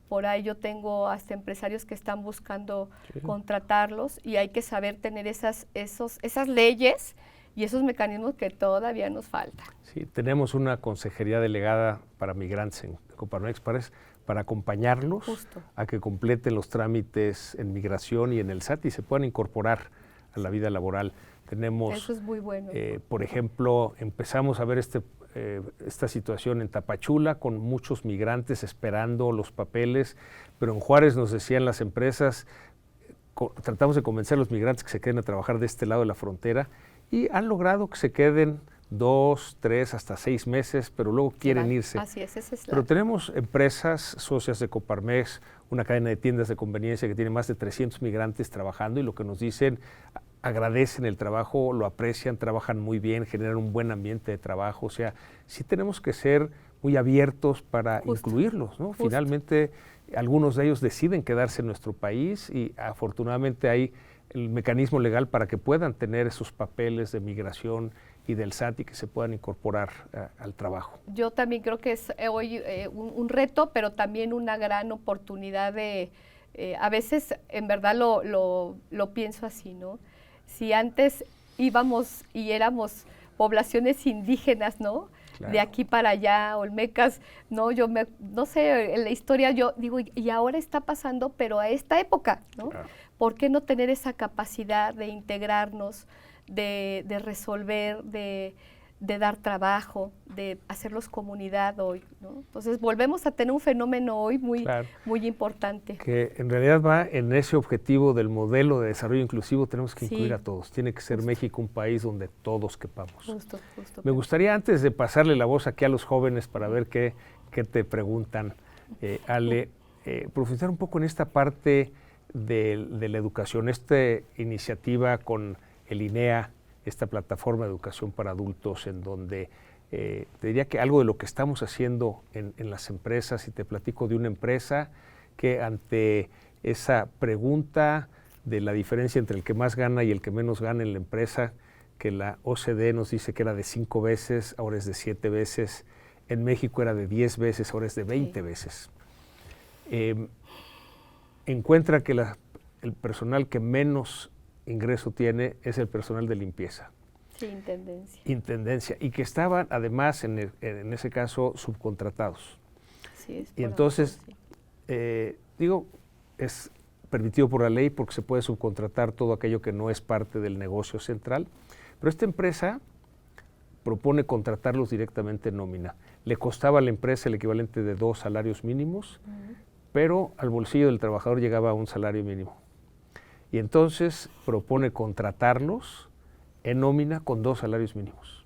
Por ahí yo tengo hasta empresarios que están buscando contratarlos y hay que saber tener esas leyes y esos mecanismos que todavía nos faltan. Sí, tenemos una consejería delegada para migrantes en Coparmex para acompañarlos a que completen los trámites en migración y en el SAT y se puedan incorporar a la vida laboral. Tenemos, eso es muy bueno. Por ejemplo, empezamos a ver esta situación en Tapachula con muchos migrantes esperando los papeles, pero en Juárez nos decían las empresas, tratamos de convencer a los migrantes que se queden a trabajar de este lado de la frontera y han logrado que se queden 2, 3, hasta 6 meses, pero luego quieren irse. Así es, esa es Pero tenemos empresas socias de Coparmex, una cadena de tiendas de conveniencia que tiene más de 300 migrantes trabajando y lo que nos dicen, agradecen el trabajo, lo aprecian, trabajan muy bien, generan un buen ambiente de trabajo. O sea, sí tenemos que ser muy abiertos para incluirlos, ¿no? Finalmente, algunos de ellos deciden quedarse en nuestro país y afortunadamente hay el mecanismo legal para que puedan tener esos papeles de migración y del SAT y que se puedan incorporar al trabajo. Yo también creo que es hoy un reto, pero también una gran oportunidad de, a veces en verdad lo pienso así, ¿no? Si antes íbamos y éramos poblaciones indígenas, ¿no? Claro. De aquí para allá, olmecas, no, no sé, en la historia yo digo, y ahora está pasando, pero a esta época, ¿no? Claro. ¿Por qué no tener esa capacidad de integrarnos, de resolver, de dar trabajo, de hacerlos comunidad hoy, ¿no? Entonces volvemos a tener un fenómeno hoy muy, claro, muy importante. Que en realidad va en ese objetivo del modelo de desarrollo inclusivo, tenemos que incluir a todos. Tiene que ser México un país donde todos quepamos. Justo. Me gustaría, antes de pasarle la voz aquí a los jóvenes para ver qué te preguntan, Ale, profundizar un poco en esta parte de la educación, esta iniciativa con el INEA, esta plataforma de educación para adultos, en donde te diría que algo de lo que estamos haciendo en las empresas, y te platico de una empresa que ante esa pregunta de la diferencia entre el que más gana y el que menos gana en la empresa, que la OCDE nos dice que era de 5 veces, ahora es de 7 veces, en México era de 10 veces, ahora es de 20 veces. Encuentra que el personal que menos ingreso tiene es el personal de limpieza. Sí, intendencia. Intendencia, y que estaban además en ese caso subcontratados. Sí, es y entonces, digo, es permitido por la ley porque se puede subcontratar todo aquello que no es parte del negocio central, pero esta empresa propone contratarlos directamente en nómina. Le costaba a la empresa el equivalente de 2 salarios mínimos, pero al bolsillo del trabajador llegaba a un salario mínimo. Y entonces propone contratarlos en nómina con 2 salarios mínimos,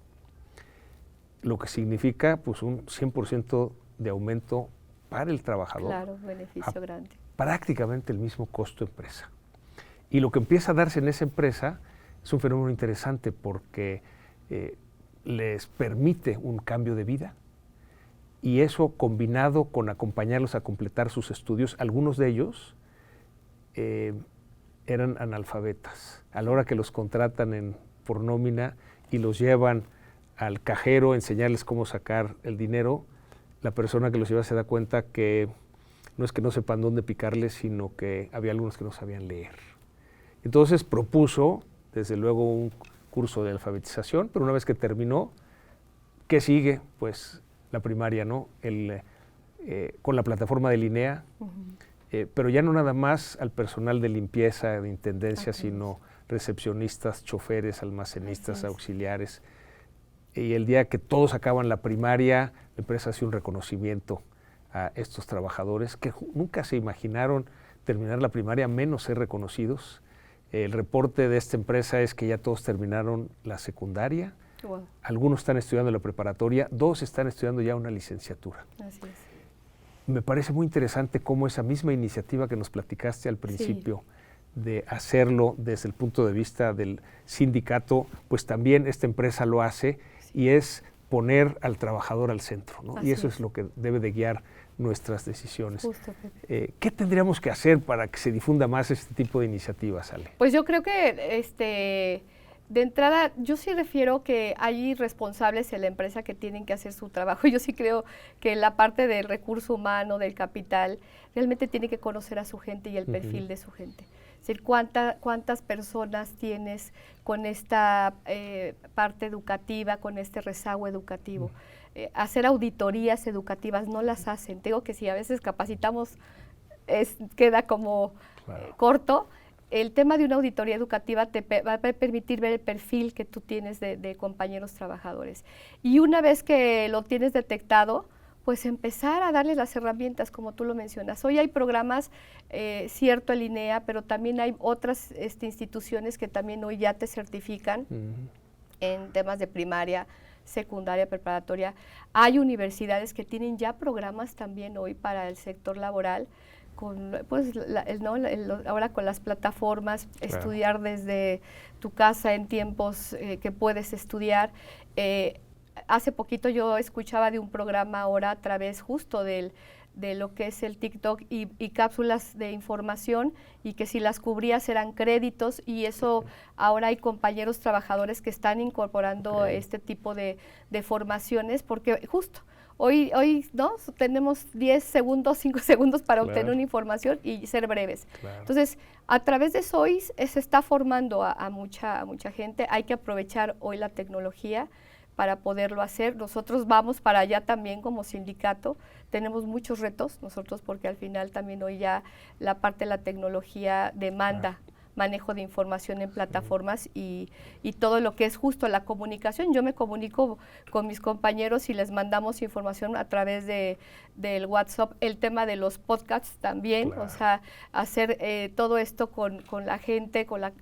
lo que significa pues un 100% de aumento para el trabajador. Claro, beneficio grande. Prácticamente el mismo costo empresa. Y lo que empieza a darse en esa empresa es un fenómeno interesante porque les permite un cambio de vida, y eso combinado con acompañarlos a completar sus estudios, algunos de ellos eran analfabetas. A la hora que los contratan por nómina y los llevan al cajero a enseñarles cómo sacar el dinero, la persona que los lleva se da cuenta que no es que no sepan dónde picarles, sino que había algunos que no sabían leer. Entonces propuso, desde luego, un curso de alfabetización, pero una vez que terminó, ¿qué sigue? Pues la primaria, ¿no? Con la plataforma de INEA, pero ya no nada más al personal de limpieza, de intendencia, sino recepcionistas, choferes, almacenistas, auxiliares. Y el día que todos acaban la primaria, la empresa hace un reconocimiento a estos trabajadores que nunca se imaginaron terminar la primaria, menos ser reconocidos. El reporte de esta empresa es que ya todos terminaron la secundaria. Wow. Algunos están estudiando la preparatoria, 2 están estudiando ya una licenciatura. Así es. Me parece muy interesante cómo esa misma iniciativa que nos platicaste al principio, de hacerlo desde el punto de vista del sindicato, pues también esta empresa lo hace, y es poner al trabajador al centro, ¿no? Y eso es lo que debe de guiar nuestras decisiones. Justo, ¿Qué tendríamos que hacer para que se difunda más este tipo de iniciativas, Ale? Pues yo creo que de entrada, yo sí refiero que hay responsables en la empresa que tienen que hacer su trabajo. Yo sí creo que la parte del recurso humano, del capital, realmente tiene que conocer a su gente y el perfil de su gente. Es decir, cuántas personas tienes con esta parte educativa, con este rezago educativo. Hacer auditorías educativas no las hacen. Digo que si a veces capacitamos, queda como corto. El tema de una auditoría educativa te va a permitir ver el perfil que tú tienes de compañeros trabajadores. Y una vez que lo tienes detectado, pues empezar a darles las herramientas, como tú lo mencionas. Hoy hay programas, cierto, el INEA, pero también hay otras instituciones que también hoy ya te certifican en temas de primaria, secundaria, preparatoria. Hay universidades que tienen ya programas también hoy para el sector laboral, pues, ahora con las plataformas, claro, estudiar desde tu casa en tiempos que puedes estudiar. Hace poquito yo escuchaba de un programa ahora a través justo de lo que es el TikTok y cápsulas de información, y que si las cubrías eran créditos, y eso ahora hay compañeros trabajadores que están incorporando este tipo de formaciones, porque justo hoy ¿no? Tenemos 10 segundos, 5 segundos para obtener una información y ser breves. Entonces, a través de eso hoy se está formando a mucha gente. Hay que aprovechar hoy la tecnología para poderlo hacer. Nosotros vamos para allá también como sindicato. Tenemos muchos retos nosotros, porque al final también hoy ya la parte de la tecnología demanda manejo de información en plataformas y todo lo que es justo la comunicación. Yo me comunico con mis compañeros y les mandamos información a través del WhatsApp. El tema de los podcasts también, o sea, hacer todo esto con la gente, con las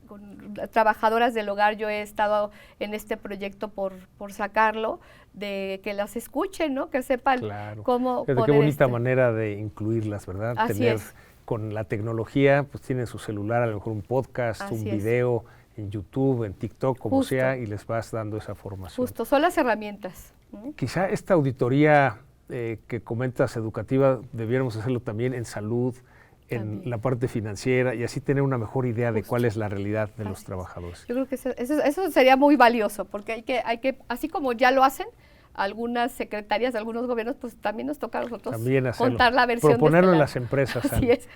trabajadoras del hogar. Yo he estado en este proyecto por sacarlo, de que las escuchen, ¿no? Que sepan cómo poder. Qué bonita manera de incluirlas, ¿verdad? Así es. Con la tecnología, pues tienen su celular, a lo mejor un podcast, un video en YouTube, en TikTok, como sea, y les vas dando esa formación. Justo, son las herramientas. Quizá esta auditoría que comentas educativa, debiéramos hacerlo también en salud, en la parte financiera, y así tener una mejor idea de cuál es la realidad de los trabajadores. Yo creo que eso sería muy valioso, porque hay que, así como ya lo hacen algunas secretarías de algunos gobiernos, pues también nos toca a nosotros contar la versión. Proponerlo en las empresas. Así es.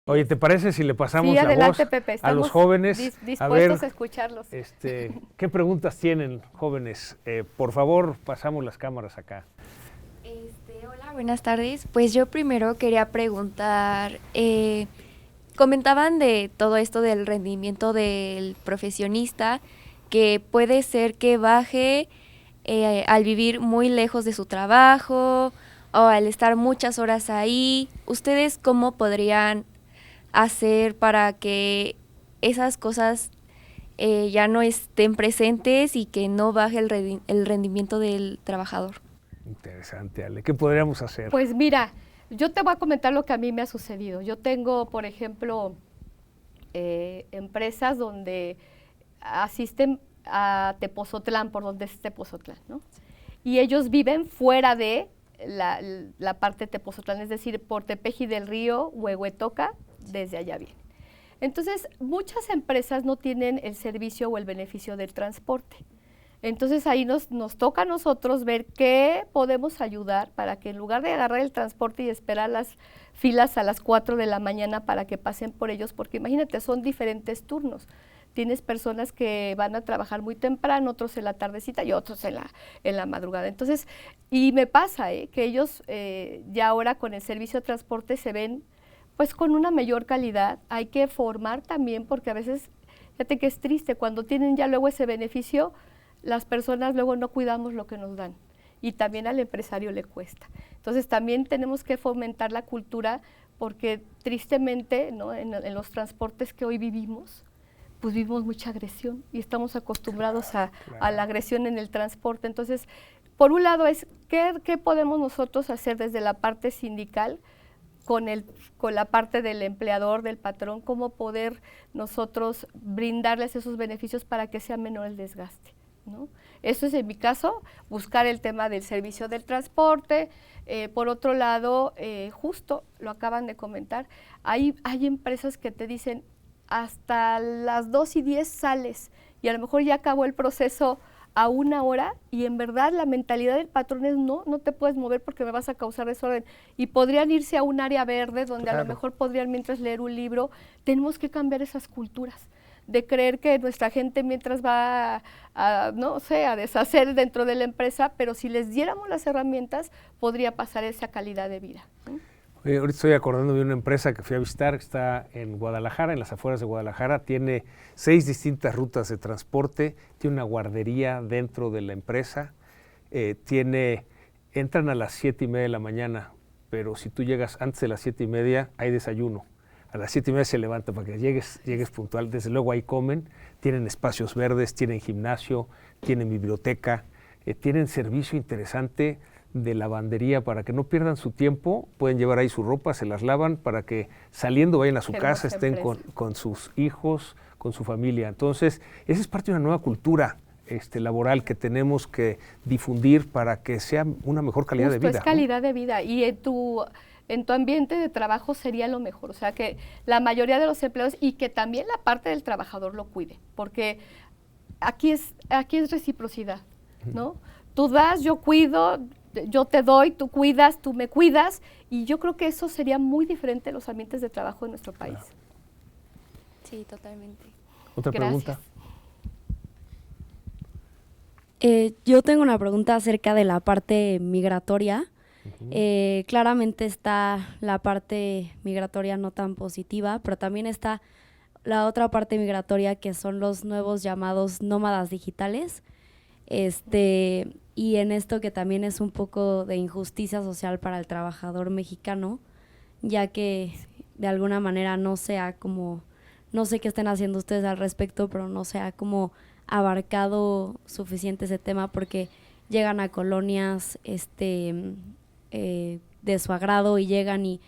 Oye, ¿te parece si le pasamos adelante, la voz Pepe, a los jóvenes? Dispuestos a escucharlos. ¿Qué preguntas tienen, jóvenes? Por favor, pasamos las cámaras acá. Hola, buenas tardes. Pues yo primero quería preguntar, comentaban de todo esto del rendimiento del profesionista, que puede ser que baje al vivir muy lejos de su trabajo o al estar muchas horas ahí. ¿Ustedes cómo podrían hacer para que esas cosas ya no estén presentes y que no baje el rendimiento del trabajador? Interesante, Ale. ¿Qué podríamos hacer? Pues mira, yo te voy a comentar lo que a mí me ha sucedido. Yo tengo, por ejemplo, empresas donde asisten a Tepozotlán, por donde es Tepozotlán, ¿no? Y ellos viven fuera de la parte de Tepozotlán, es decir, por Tepeji del Río, Huehuetoca, desde allá vienen. Entonces, muchas empresas no tienen el servicio o el beneficio del transporte. Entonces, ahí nos toca a nosotros ver qué podemos ayudar para que en lugar de agarrar el transporte y esperar las filas a las 4 de la mañana para que pasen por ellos, porque imagínate, son diferentes turnos. Tienes personas que van a trabajar muy temprano, otros en la tardecita y otros en la madrugada. Entonces, y me pasa que ellos ya ahora con el servicio de transporte se ven pues con una mayor calidad. Hay que formar también, porque a veces, fíjate que es triste, cuando tienen ya luego ese beneficio, las personas luego no cuidamos lo que nos dan, y también al empresario le cuesta. Entonces también tenemos que fomentar la cultura, porque tristemente, ¿no? en los transportes que hoy vivimos, pues vivimos mucha agresión y estamos acostumbrados a la agresión en el transporte. Entonces, por un lado es, ¿qué podemos nosotros hacer desde la parte sindical con la parte del empleador, del patrón? ¿Cómo poder nosotros brindarles esos beneficios para que sea menor el desgaste, ¿no? Eso es, en mi caso, buscar el tema del servicio del transporte. Por otro lado, justo lo acaban de comentar, hay empresas que te dicen hasta las 2:10 sales, y a lo mejor ya acabó el proceso a 1 hora, y en verdad la mentalidad del patrón es no te puedes mover porque me vas a causar desorden, y podrían irse a un área verde donde a lo mejor podrían mientras leer un libro. Tenemos que cambiar esas culturas de creer que nuestra gente mientras va a deshacer dentro de la empresa, pero si les diéramos las herramientas podría pasar esa calidad de vida. Oye, ahorita estoy acordando de una empresa que fui a visitar, que está en Guadalajara, en las afueras de Guadalajara, tiene 6 distintas rutas de transporte, tiene una guardería dentro de la empresa, entran a las 7:30 de la mañana, pero si tú llegas antes de las 7:30 hay desayuno. A las 7:30 se levanta para que llegues puntual. Desde luego ahí comen, tienen espacios verdes, tienen gimnasio, tienen biblioteca. tienen servicio interesante de lavandería para que no pierdan su tiempo, pueden llevar ahí su ropa, se las lavan para que saliendo vayan a su casa, estén con sus hijos, con su familia. Entonces, esa es parte de una nueva cultura laboral que tenemos que difundir para que sea una mejor calidad de vida. Es calidad de vida, y en tu ambiente de trabajo sería lo mejor, o sea, que la mayoría de los empleados y que también la parte del trabajador lo cuide, porque aquí es reciprocidad, ¿no? Tú das, yo cuido, yo te doy, tú cuidas, tú me cuidas, y yo creo que eso sería muy diferente en los ambientes de trabajo en nuestro país. Claro. Sí, totalmente. ¿Otra pregunta? Yo tengo una pregunta acerca de la parte migratoria. Claramente está la parte migratoria no tan positiva, pero también está la otra parte migratoria, que son los nuevos llamados nómadas digitales. Y en esto que también es un poco de injusticia social para el trabajador mexicano, ya que de alguna manera no sé qué estén haciendo ustedes al respecto, pero no se ha como abarcado suficiente ese tema, porque llegan a colonias de su agrado y llegan y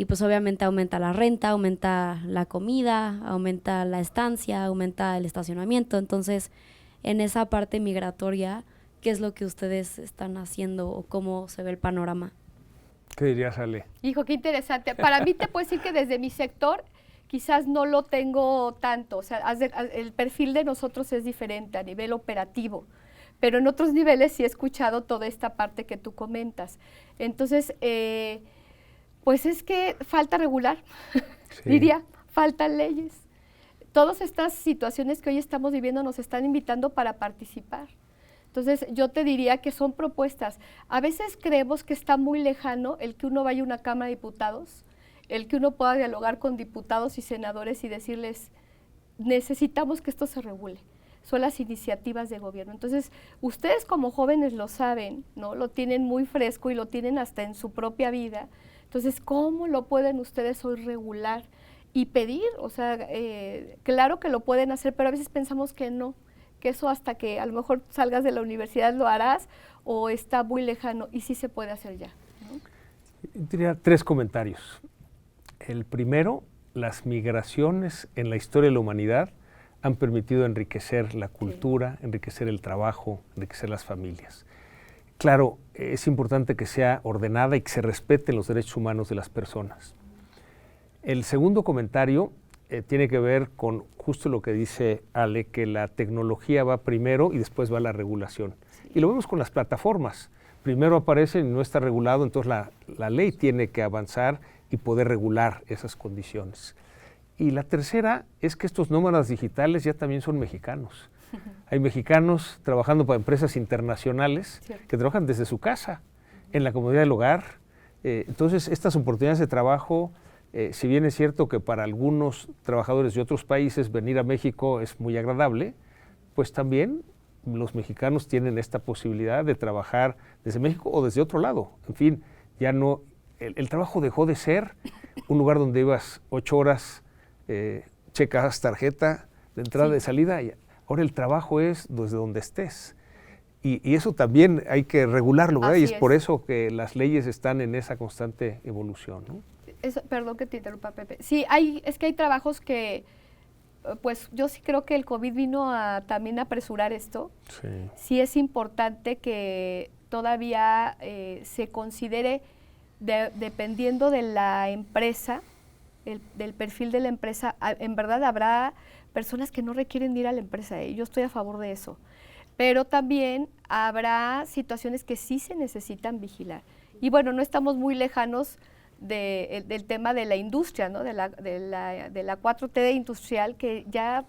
pues obviamente aumenta la renta, aumenta la comida, aumenta la estancia, aumenta el estacionamiento. Entonces, en esa parte migratoria, ¿qué es lo que ustedes están haciendo o cómo se ve el panorama? ¿Qué dirías, Ale? Hijo, qué interesante. Para mí te puedo decir que desde mi sector quizás no lo tengo tanto, o sea, el perfil de nosotros es diferente a nivel operativo, pero en otros niveles sí he escuchado toda esta parte que tú comentas. Entonces, pues es que falta regular, sí. Diría, faltan leyes. Todas estas situaciones que hoy estamos viviendo nos están invitando para participar. Entonces, yo te diría que son propuestas. A veces creemos que está muy lejano el que uno vaya a una Cámara de Diputados, el que uno pueda dialogar con diputados y senadores y decirles, necesitamos que esto se regule. Son las iniciativas de gobierno. Entonces, ustedes como jóvenes lo saben, ¿no? Lo tienen muy fresco y lo tienen hasta en su propia vida. Entonces, ¿cómo lo pueden ustedes hoy regular y pedir? O sea, claro que lo pueden hacer, pero a veces pensamos que no, que eso hasta que a lo mejor salgas de la universidad lo harás o está muy lejano, y sí se puede hacer ya, ¿no? Diría 3 comentarios. El primero, las migraciones en la historia de la humanidad han permitido enriquecer la cultura, enriquecer el trabajo, enriquecer las familias. Claro, es importante que sea ordenada y que se respeten los derechos humanos de las personas. El segundo comentario tiene que ver con justo lo que dice Ale, que la tecnología va primero y después va la regulación. Sí. Y lo vemos con las plataformas. Primero aparecen y no está regulado, entonces la ley tiene que avanzar y poder regular esas condiciones. Y la tercera es que estos nómadas digitales ya también son mexicanos. Hay mexicanos trabajando para empresas internacionales que trabajan desde su casa, en la comodidad del hogar. Entonces, estas oportunidades de trabajo, si bien es cierto que para algunos trabajadores de otros países venir a México es muy agradable, pues también los mexicanos tienen esta posibilidad de trabajar desde México o desde otro lado. En fin, ya no, el trabajo dejó de ser un lugar donde ibas 8 horas, checas tarjeta de entrada, de salida, y ahora el trabajo es desde donde estés. Y eso también hay que regularlo, ¿verdad? Y es por eso que las leyes están en esa constante evolución, ¿no? Perdón que te interrumpa, Pepe. Sí, es que hay trabajos que, pues yo sí creo que el COVID vino a también apresurar esto. Sí. Sí es importante que todavía se considere, dependiendo de la empresa, del perfil de la empresa, en verdad habrá personas que no requieren ir a la empresa, yo estoy a favor de eso, pero también habrá situaciones que sí se necesitan vigilar. Y bueno, no estamos muy lejanos del tema de la industria, ¿no? de la 4T industrial, que ya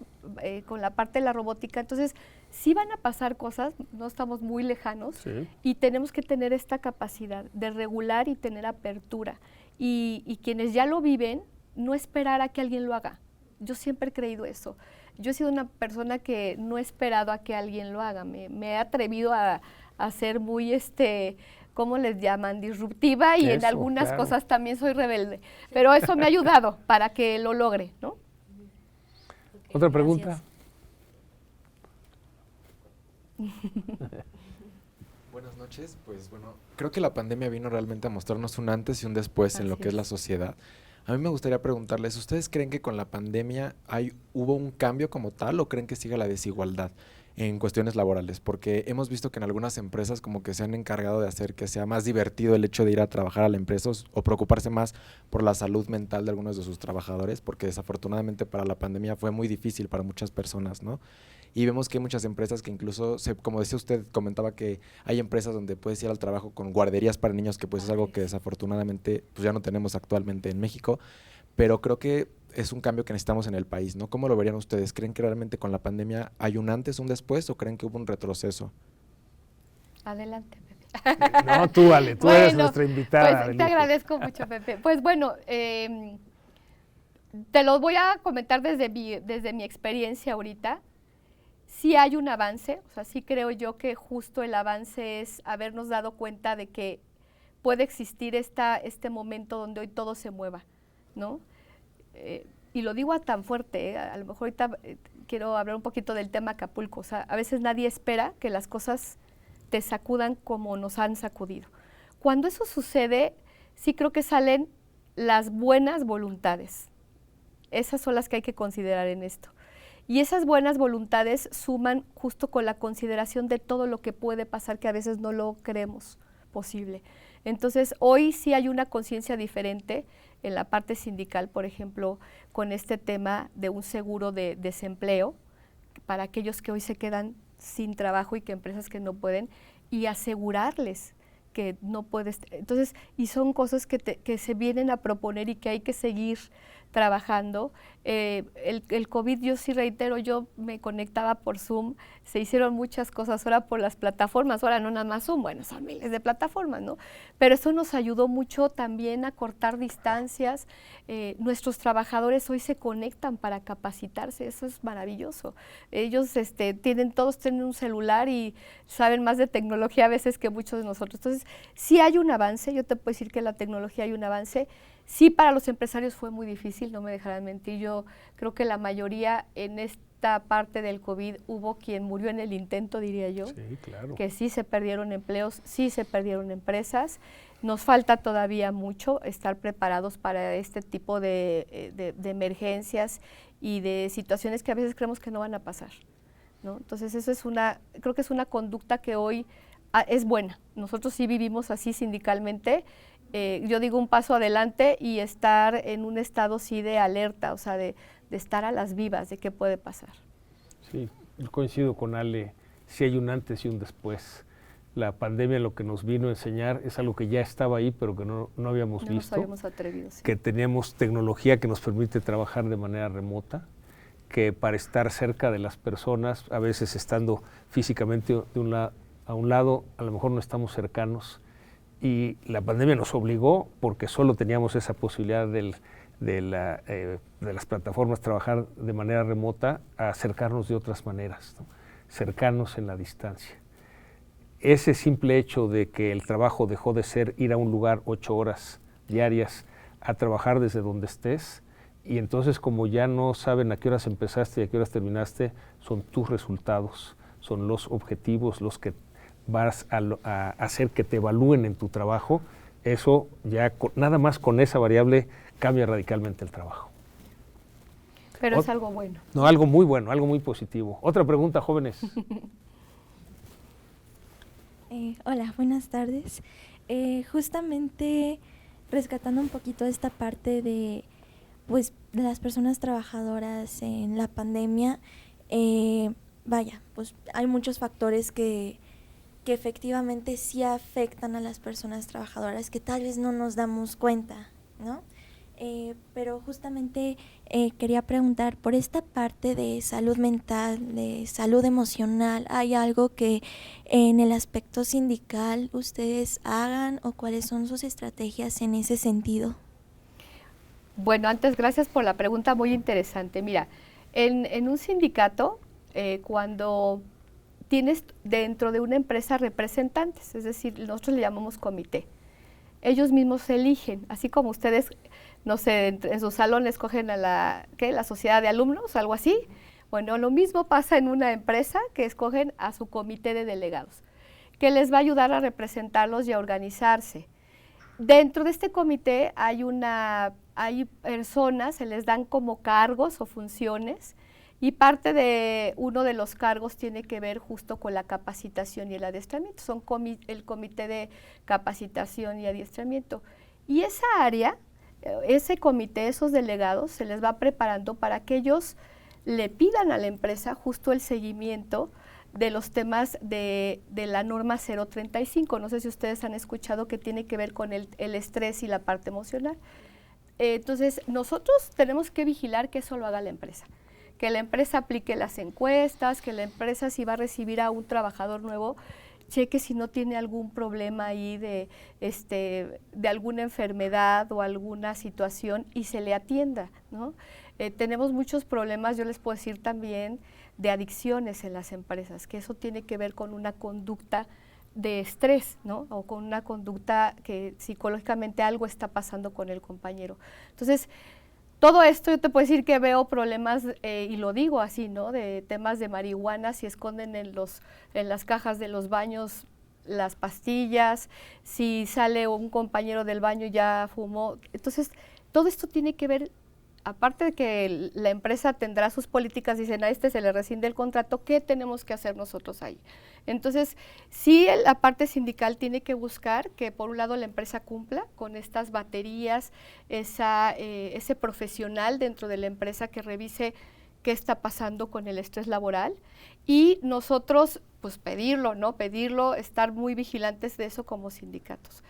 con la parte de la robótica, entonces sí van a pasar cosas, no estamos muy lejanos, sí. Y tenemos que tener esta capacidad de regular y tener apertura. Y quienes ya lo viven, no esperar a que alguien lo haga. Yo siempre he creído eso. Yo he sido una persona que no he esperado a que alguien lo haga. Me he atrevido a ser muy, ¿cómo les llaman? Disruptiva, y en algunas cosas también soy rebelde. Pero eso me ha ayudado para que lo logre, ¿no? Okay, ¿otra pregunta? Buenas noches, pues bueno, creo que la pandemia vino realmente a mostrarnos un antes y un después en lo que es la sociedad. A mí me gustaría preguntarles, ¿ustedes creen que con la pandemia hubo un cambio como tal o creen que sigue la desigualdad en cuestiones laborales? Porque hemos visto que en algunas empresas como que se han encargado de hacer que sea más divertido el hecho de ir a trabajar a la empresa o preocuparse más por la salud mental de algunos de sus trabajadores, porque desafortunadamente para la pandemia fue muy difícil para muchas personas, ¿no? Y vemos que hay muchas empresas que incluso, como decía usted, comentaba que hay empresas donde puedes ir al trabajo con guarderías para niños, que pues es algo que desafortunadamente pues ya no tenemos actualmente en México, pero creo que es un cambio que necesitamos en el país, ¿no? ¿Cómo lo verían ustedes? ¿Creen que realmente con la pandemia hay un antes, un después o creen que hubo un retroceso? Adelante, Pepe. No, tú, Ale, tú eres nuestra invitada. Pues te agradezco mucho, Pepe. Pues bueno, te lo voy a comentar desde mi experiencia ahorita. Sí hay un avance, o sea, sí creo yo que justo el avance es habernos dado cuenta de que puede existir este momento donde hoy todo se mueva, ¿no? Y lo digo tan fuerte, a lo mejor ahorita quiero hablar un poquito del tema Acapulco, o sea, a veces nadie espera que las cosas te sacudan como nos han sacudido. Cuando eso sucede, sí creo que salen las buenas voluntades, esas son las que hay que considerar en esto. Y esas buenas voluntades suman justo con la consideración de todo lo que puede pasar que a veces no lo creemos posible. Entonces, hoy sí hay una conciencia diferente en la parte sindical, por ejemplo, con este tema de un seguro de desempleo para aquellos que hoy se quedan sin trabajo y que empresas que no pueden, y asegurarles que no puedes. Entonces, y son cosas que se vienen a proponer y que hay que seguir trabajando. El COVID, yo sí reitero, yo me conectaba por Zoom, se hicieron muchas cosas ahora por las plataformas, ahora no nada más Zoom, bueno, son miles de plataformas, ¿no? Pero eso nos ayudó mucho también a cortar distancias. Nuestros trabajadores hoy se conectan para capacitarse, eso es maravilloso. Ellos todos tienen un celular y saben más de tecnología a veces que muchos de nosotros. Entonces, sí hay un avance, yo te puedo decir que en la tecnología hay un avance. Sí, para los empresarios fue muy difícil, no me dejarán mentir. Yo creo que la mayoría en esta parte del COVID hubo quien murió en el intento, diría yo. Sí, claro. Que sí se perdieron empleos, sí se perdieron empresas. Nos falta todavía mucho estar preparados para este tipo de emergencias y de situaciones que a veces creemos que no van a pasar, ¿no? Entonces, eso creo que es una conducta que hoy es buena. Nosotros sí vivimos así sindicalmente. Yo digo un paso adelante y estar en un estado sí de alerta, o sea, de estar a las vivas de qué puede pasar. Sí, yo coincido con Ale, sí hay un antes y un después. La pandemia lo que nos vino a enseñar es algo que ya estaba ahí, pero que no habíamos visto. No nos habíamos atrevido, sí. Que teníamos tecnología que nos permite trabajar de manera remota, que para estar cerca de las personas, a veces estando físicamente a un lado, a lo mejor no estamos cercanos. Y la pandemia nos obligó, porque solo teníamos esa posibilidad de las plataformas trabajar de manera remota, a acercarnos de otras maneras, ¿no? Cercanos en la distancia. Ese simple hecho de que el trabajo dejó de ser ir a un lugar 8 horas diarias a trabajar desde donde estés, y entonces como ya no saben a qué horas empezaste y a qué horas terminaste, son tus resultados, son los objetivos, los que vas a hacer que te evalúen en tu trabajo. Eso ya nada más con esa variable cambia radicalmente el trabajo. Pero es algo bueno. No, algo muy bueno, algo muy positivo. Otra pregunta, jóvenes. Hola, buenas tardes. Justamente rescatando un poquito esta parte de las personas trabajadoras en la pandemia, pues hay muchos factores que efectivamente sí afectan a las personas trabajadoras que tal vez no nos damos cuenta, ¿no? Pero justamente quería preguntar, por esta parte de salud mental, de salud emocional, ¿hay algo que en el aspecto sindical ustedes hagan o cuáles son sus estrategias en ese sentido? Bueno, antes, gracias por la pregunta muy interesante. Mira, en un sindicato, cuando tienes dentro de una empresa representantes, es decir, nosotros le llamamos comité. Ellos mismos se eligen, así como ustedes, no sé, en sus salones escogen a la sociedad de alumnos, algo así. Bueno, lo mismo pasa en una empresa que escogen a su comité de delegados, que les va a ayudar a representarlos y a organizarse. Dentro de este comité hay personas, se les dan como cargos o funciones, y parte de uno de los cargos tiene que ver justo con la capacitación y el adiestramiento. Son el comité de capacitación y adiestramiento. Y esa área, ese comité, esos delegados, se les va preparando para que ellos le pidan a la empresa justo el seguimiento de los temas de la norma 035. No sé si ustedes han escuchado, que tiene que ver con el estrés y la parte emocional. Entonces, nosotros tenemos que vigilar que eso lo haga la empresa. Que la empresa aplique las encuestas, que la empresa, si va a recibir a un trabajador nuevo, cheque si no tiene algún problema ahí de alguna enfermedad o alguna situación y se le atienda, ¿no? Tenemos muchos problemas, yo les puedo decir también, de adicciones en las empresas, que eso tiene que ver con una conducta de estrés, ¿no? O con una conducta que psicológicamente algo está pasando con el compañero. Entonces, todo esto yo te puedo decir que veo problemas, y lo digo así, ¿no? De temas de marihuana, si esconden en las cajas de los baños las pastillas, si sale un compañero del baño y ya fumó. Entonces, todo esto tiene que ver, aparte de que la empresa tendrá sus políticas, dicen a este se le rescinde el contrato, ¿qué tenemos que hacer nosotros ahí? Entonces, sí, la parte sindical tiene que buscar que por un lado la empresa cumpla con estas baterías, ese profesional dentro de la empresa que revise qué está pasando con el estrés laboral, y nosotros pues pedirlo, estar muy vigilantes de eso como sindicatos.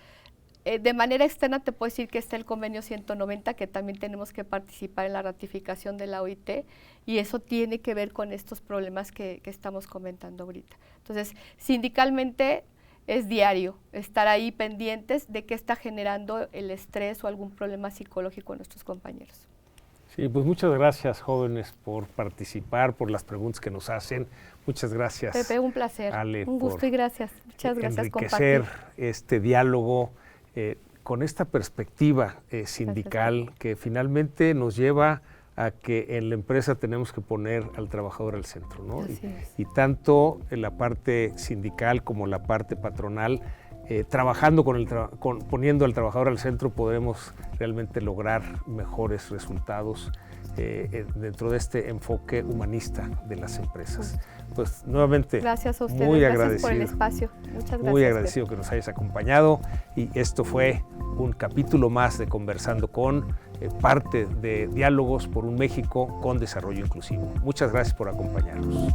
De manera externa te puedo decir que está el convenio 190, que también tenemos que participar en la ratificación de la OIT, y eso tiene que ver con estos problemas que estamos comentando ahorita. Entonces, sindicalmente es diario estar ahí pendientes de qué está generando el estrés o algún problema psicológico en nuestros compañeros. Sí, pues muchas gracias, jóvenes, por participar, por las preguntas que nos hacen. Muchas gracias, Pepe, un placer, Ale, un gusto y gracias. Muchas gracias por enriquecer compartir este diálogo con esta perspectiva sindical que finalmente nos lleva a que en la empresa tenemos que poner al trabajador al centro, ¿no? Y tanto en la parte sindical como la parte patronal, trabajando poniendo al trabajador al centro, podremos realmente lograr mejores resultados dentro de este enfoque humanista de las empresas. Pues nuevamente, gracias a ustedes, muy gracias agradecido, por el espacio. Muchas gracias. Muy agradecido que nos hayas acompañado, y esto fue un capítulo más de Conversando con, parte de Diálogos por un México con Desarrollo Inclusivo. Muchas gracias por acompañarnos.